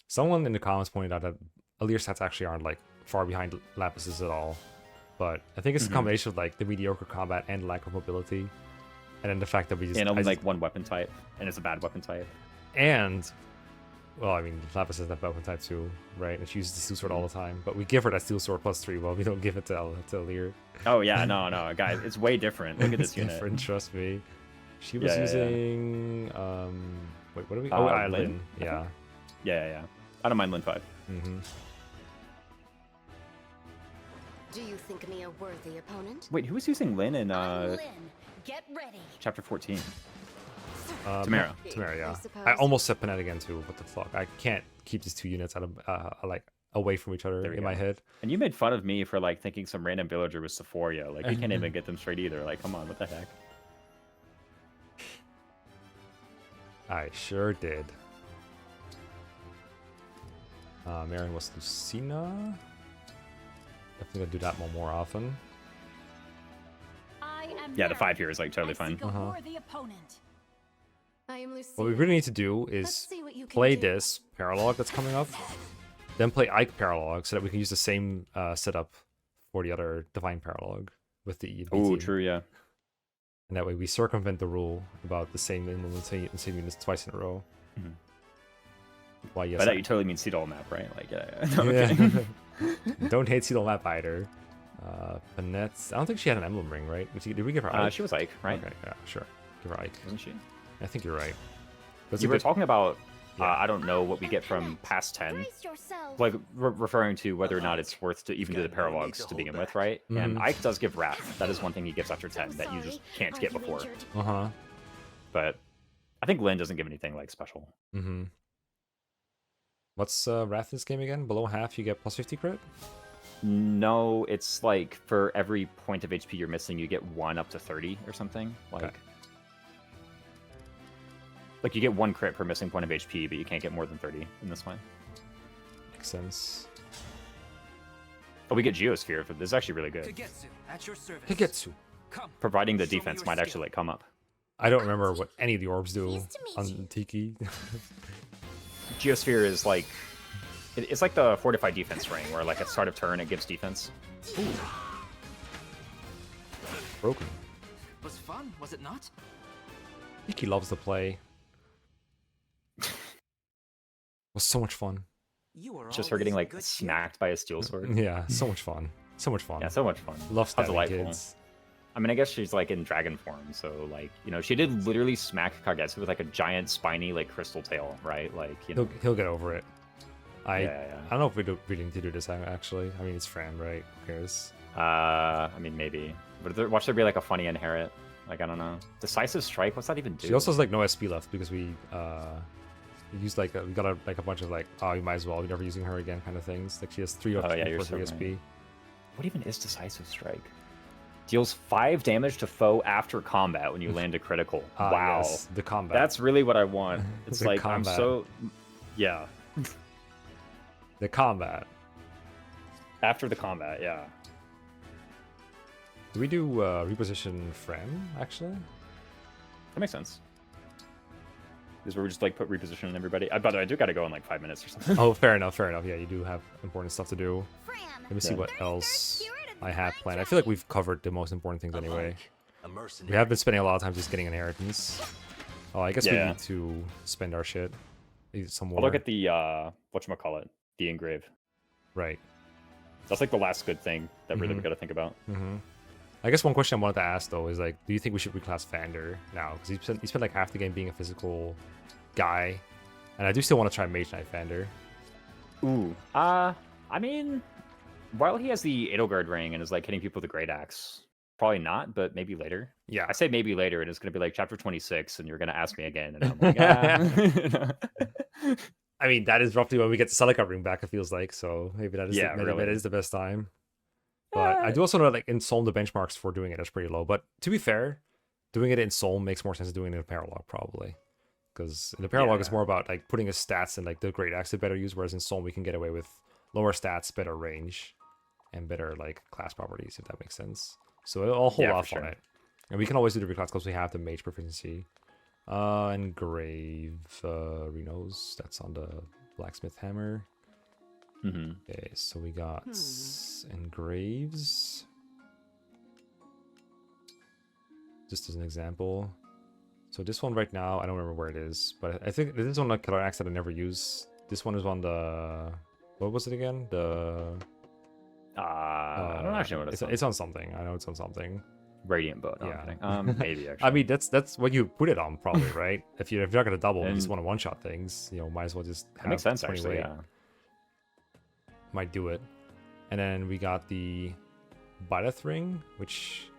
Someone in the comments pointed out that Alir stats actually aren't like far behind Lapis's at all. But I think it's a combination of like the mediocre combat and lack of mobility. And then the fact that we just... And only like one weapon type. And it's a bad weapon type. And... Well, I mean, Lapis has that weapon type too, right? And she uses the steel sword all the time. But we give her that steel sword +3, well, we don't give it to Alir. Oh, yeah, no, guys, it's way different. Look at this unit. Different, trust me. She was using... Wait, what are we... Lyn? Lyn. Yeah. Yeah. I don't mind Lyn 5. Do you think me a worthy opponent? Wait, who was using Lyn in I'm Lyn. Get ready. chapter 14? Tamara, yeah. suppose. I almost said Panetta again too. What the fuck? I can't keep these two units out of like away from each other in my head. And you made fun of me for like thinking some random villager was Sephoria. Like you can't even get them straight either. Like, come on, what the heck? I sure did. Marin was Lucina. Definitely gonna do that one more often. I am Yeah, the 5 here is like totally I fine. seek a worthy opponent. I am Lucy. What we really need to do Let's is see what you can play do. this Paralogue that's coming up, then play Ike Paralogue so that we can use the same setup for the other Divine Paralogue with the B Oh, team. true, yeah. And that way we circumvent the rule about the same same units twice in a row. Why, yes, By that I- you totally mean Seedall map, right? Like, yeah. No, Yeah. okay. Don't hate Seedle Map either. Panette's... I don't think she had an emblem ring, right? Did we give her Ike? She was Ike, right? Okay, yeah, sure. Give her Ike. Wasn't she? I think you're right. That's You a were good... talking about, Yeah. I don't know what we get from past 10. Brace yourself. Like, referring to whether or not it's worth to even do the Paralogues to begin with, right? And Ike does give Wrath. That is one thing he gives after 10 that you just can't get before. Uh-huh. But I think Lyn doesn't give anything, like, special. Mm-hmm. What's Wrath in this game again? Below half, you get +50 crit? No, it's like for every point of HP you're missing, you get 1 up to 30 or something. Like, Okay. like you get 1 crit per missing point of HP, but you can't get more than 30 in this one. Makes sense. Oh, we get Geosphere. This is actually really good. Kagetsu, at your service. Kagetsu. Come. Providing the Show me defense your might skill. actually like come up. I don't remember what any of the orbs do Pleased to meet on you. Tiki. Geosphere is like, it's like the fortified defense ring, where like at start of turn it gives defense. Broken. Was fun, was it not? Tiki loves to play. Was so much fun. You are Just her getting always like good cheer. smacked by a steel sword. Yeah, so much fun. So much fun. Yeah, so much fun. Love How stabbing delightful. kids. I mean, I guess she's like in dragon form, so like, you know, she did literally smack Kagetsu with like a giant spiny like crystal tail, right? Like, you know. He'll get over it. I Yeah. don't know if we need to do this actually. I mean, it's Fran, right? Who cares? I mean, maybe. But watch there be like a funny inherit. Like, I don't know. Decisive strike. What's that even do? She also has like no SP left because we used like we got a bunch of like, oh, you might as well, you're never using her again kind of things. Like she has 3 or Oh, yeah, 3 you're for 3 so SP. right. What even is decisive strike? Deals 5 damage to foe after combat when you land a critical. Ah, Wow. yes, the combat. That's really what I want. It's The like combat. I'm so yeah. the combat. After the combat, yeah. Do we do reposition Fran actually? That makes sense. Is where we just like put reposition on everybody. By the way, I do gotta go in like 5 minutes or something. Oh, fair enough, fair enough. Yeah, you do have important stuff to do. Fran, Let me see Yeah. what else I have planned. I feel like we've covered the most important things anyway. A mercenary. We have been spending a lot of time just getting inheritance. Oh, I guess we Yeah. need to spend our shit. Need some more. I'll look at the whatchamacallit, the engrave. Right. That's like the last good thing that really we Mhm. gotta think about. Mm-hmm. I guess one question I wanted to ask though is like, do you think we should reclass Vander now? Because he spent like half the game being a physical guy, and I do still want to try Mage Knight Vander. Ooh. I mean, while he has the Edelgard ring and is like hitting people with the Great Axe, probably not, but maybe later. Yeah. I say maybe later, and it's gonna be like chapter 26, and you're gonna ask me again, and I'm like, ah. I mean, that is roughly when we get the Celica ring back, it feels like, so maybe that is Yeah, maybe really. that is the best time. But I do also know that like in Solm the benchmarks for doing it is pretty low. But to be fair, doing it in Solm makes more sense than doing it in a Paralogue, probably. Because in the Paralogue it's more about like putting his stats and like the Great Axe to better use, whereas in Solm we can get away with lower stats, better range, and better like class properties, if that makes sense. So I'll hold off on it. And we can always do the reclass because we have the mage proficiency. Engrave Renos, that's on the blacksmith hammer. Okay, so we got Engraves. Just as an example. So this one right now, I don't remember where it is, but I think this is on the color axe that I never use. This one is on the, what was it again? The I don't actually know what it's on something. I know it's on something. Radiant bow. No, Yeah. I'm kidding. Maybe actually. I mean, that's what you put it on, probably, right? If you're not gonna double, you just want to one shot things. You know, might as well just. That makes sense, 20 actually. weight. Yeah. Might do it. And then we got the Byleth ring, which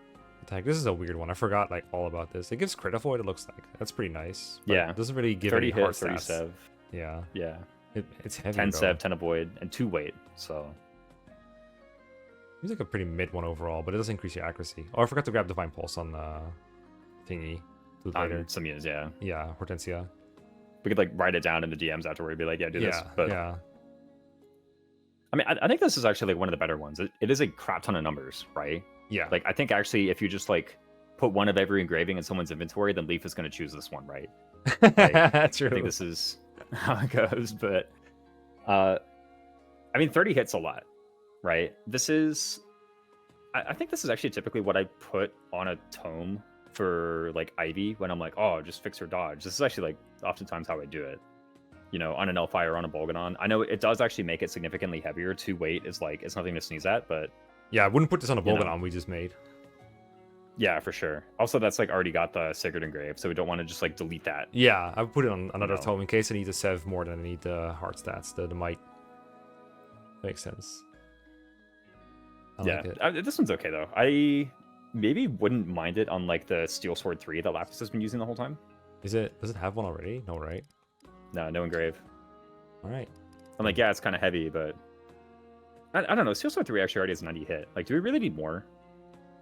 attack. This is a weird one. I forgot like all about this. It gives crit avoid. It looks like that's pretty nice. But Yeah. it doesn't really give 30 any hard hit, 30 stats. sev. Yeah. Yeah. It's heavy. 10 though. sev, 10 avoid, and 2 weight. So. It's like a pretty mid one overall, but it does increase your accuracy. Oh, I forgot to grab Divine Pulse on thingy. Do it later. Some units, yeah. Yeah, Hortensia. We could like write it down in the DMs afterward. Be like, yeah, do this. But yeah. I mean, I think this is actually like one of the better ones. It is a crap ton of numbers, right? Yeah. Like I think actually, if you just like put one of every engraving in someone's inventory, then Leaf is going to choose this one, right? Like, True. I think this is how it goes. But I mean, 30 hits a lot, right? This is, I think this is actually typically what I put on a tome for like Ivy when I'm like, oh, just fix her dodge. This is actually like oftentimes how I do it. You know, on an Elfire or on a Bolganon. I know it does actually make it significantly heavier. 2 weight is like, it's nothing to sneeze at, but... Yeah, I wouldn't put this on a You know. Bolganon we just made. Yeah, for sure. Also, that's like already got the Sacred Engrave, so we don't want to just like delete that. Yeah, I would put it on another No. tome in case I need to sev more than I need the hard stats, the might. Makes sense. I Yeah, like it. this one's okay though. I maybe wouldn't mind it on like the Steel Sword 3 that Lapis has been using the whole time. Does it have one already? No, right? No engrave. All right. I'm like, yeah, it's kind of heavy, but I don't know. Steel Sword 3 actually already has 90 hit. Like, do we really need more?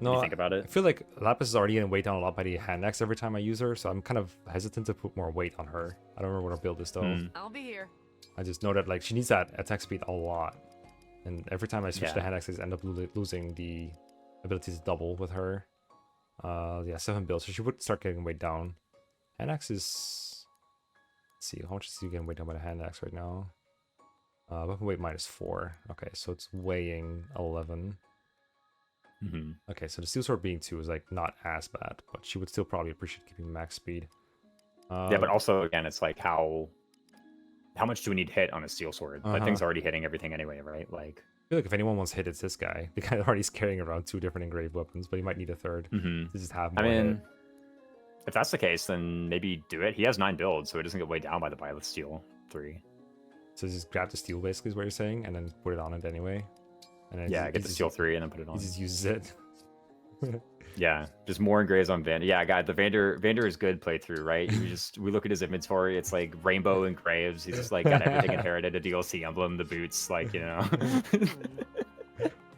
No, If you think about I it. feel like Lapis is already getting weight down a lot by the hand axe every time I use her, so I'm kind of hesitant to put more weight on her. I don't remember what our build is though. I'll be here. I just know that like she needs that attack speed a lot, and every time I switch Yeah. to hand axes, I end up losing the ability to double with her. Yeah, 7 builds, so she would start getting weight down. Hand axe is, let's see, how much is she getting weight down by the hand axe right now? Weapon weight -4. Okay, so it's weighing 11. Mm-hmm. Okay, so the steel sword being 2 is like not as bad, but she would still probably appreciate keeping max speed. Yeah, but also again, it's like how much do we need hit on a Steel Sword? That thing's already hitting everything anyway, right? Like, I feel like if anyone wants hit, it's this guy. The guy already is carrying around 2 different engraved weapons, but he might need a third to just have more I mean, hit. if that's the case, then maybe do it. He has 9 builds, so it doesn't get weighed down by the Violet Steel 3. So just grab the steel, basically, is what you're saying, and then put it on it anyway. And then Yeah, he get the just- Steel 3 and then put it on. He just uses it. Yeah, just more engraves on Vander. Yeah, God, the Vander is good playthrough, right? We look at his inventory, it's like rainbow engraves. He's just like got everything inherited, a DLC emblem, the boots, like, you know.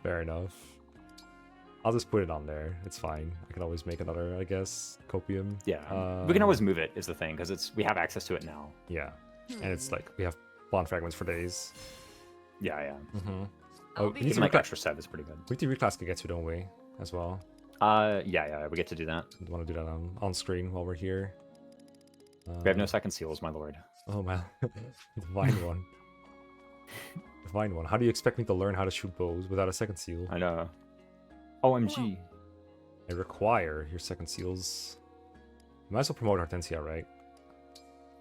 Fair enough. I'll just put it on there. It's fine. I can always make another, I guess, copium. Yeah, we can always move it. Is the thing because we have access to it now. Yeah, and it's like we have bond fragments for days. Yeah. Mm-hmm. I'll Oh, be we need Even to like reclass. extra set is pretty good. We need to reclass Kagetsu, don't we? As well. Yeah, we get to do that. I want to do that on screen while we're here. We have no second seals, my lord. Oh man, divine one. Divine one. How do you expect me to learn how to shoot bows without a second seal? I know. OMG. I require your second seals. You might as well promote Hortensia, right?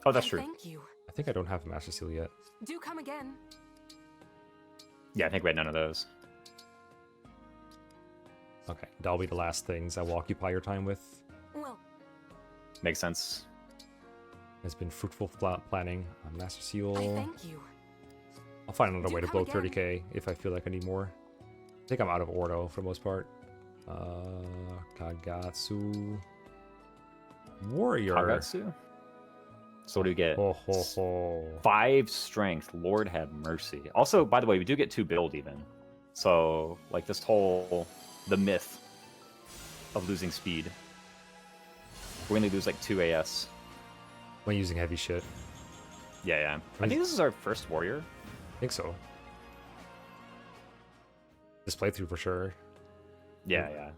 Oh, that's true. Thank you. I think I don't have a master seal yet. Do come again. Yeah, I think we had none of those. Okay, that'll be the last things I will occupy your time with. Well, Makes sense. It's been fruitful planning. Master seal. I thank you. I'll find another Do way to come blow again. 30k if I feel like I need more. I think I'm out of ore though for the most part. Kagetsu. Warrior. Kagetsu? So what do we get? Ho ho ho. 5 strength. Lord have mercy. Also, by the way, we do get 2 build even. So, like this whole the myth of losing speed. We're gonna lose like 2 AS. When using heavy shit. Yeah. I think this is our first warrior. I think so. This playthrough for sure. Yeah.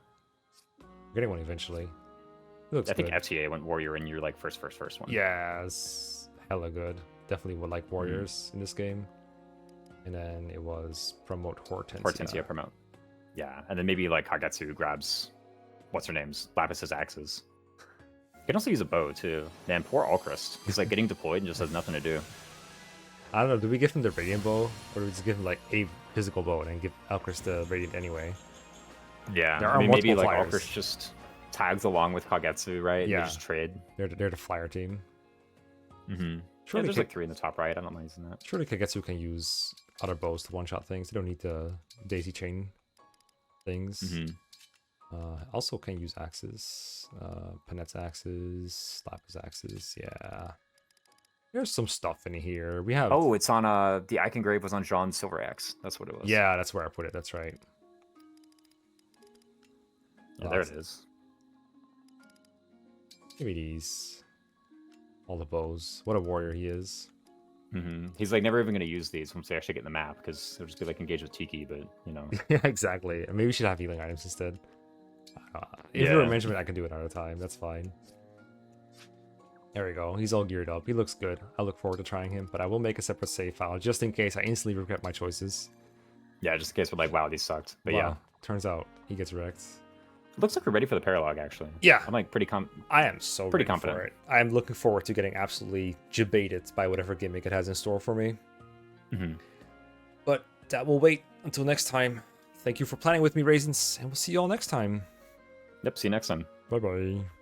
We're getting one eventually. It looks I think good. FTA went warrior in your like first one. Yeah, it's hella good. Definitely would like warriors in this game. And then it was promote Hortensia. Hortensia promote. Yeah, and then maybe like Kagetsu grabs what's her name's Lapis's axes. You can also use a bow too. Man, poor Alchrist. He's like getting deployed and just has nothing to do. I don't know, do we give him the Radiant Bow? Or do we just give him like a physical bow and then give Alchrist the Radiant anyway? Yeah, There I are mean, maybe multiple like flyers. Alchrist just tags along with Kagetsu, right? Yeah. They just trade. They're the flyer team. Mm-hmm. Surely, There's like 3 in the top right. I don't mind using that. surely Kagetsu can use other bows to one-shot things. They don't need to daisy chain things. Mm-hmm. Also can use axes. Panette's axes, Lapis axes, yeah. There's some stuff in here. We have... Oh, it's on the Engrave was on Jean's silver axe. That's what it was. yeah, that's where I put it. That's right. Yeah, there it is. Give me these. All the bows. What a warrior he is. Mm-hmm. He's like never even going to use these once they actually get in the map because they'll just be like engaged with Tiki, but you know. Yeah, exactly. Maybe we should have healing items instead. If Yeah. you're a management, I can do it another time. That's fine. There we go. He's all geared up. He looks good. I look forward to trying him, but I will make a separate save file just in case I instantly regret my choices. Yeah, just in case we're like, wow, these sucked. But yeah, turns out he gets wrecked. looks like we're ready for the Paralogue actually. Yeah. I'm like pretty I am so pretty ready confident. for it. I'm looking forward to getting absolutely jebaited by whatever gimmick it has in store for me. Mm-hmm. But that will wait until next time. Thank you for planning with me, Raisins, and we'll see you all next time. Yep, see you next time. Bye-bye.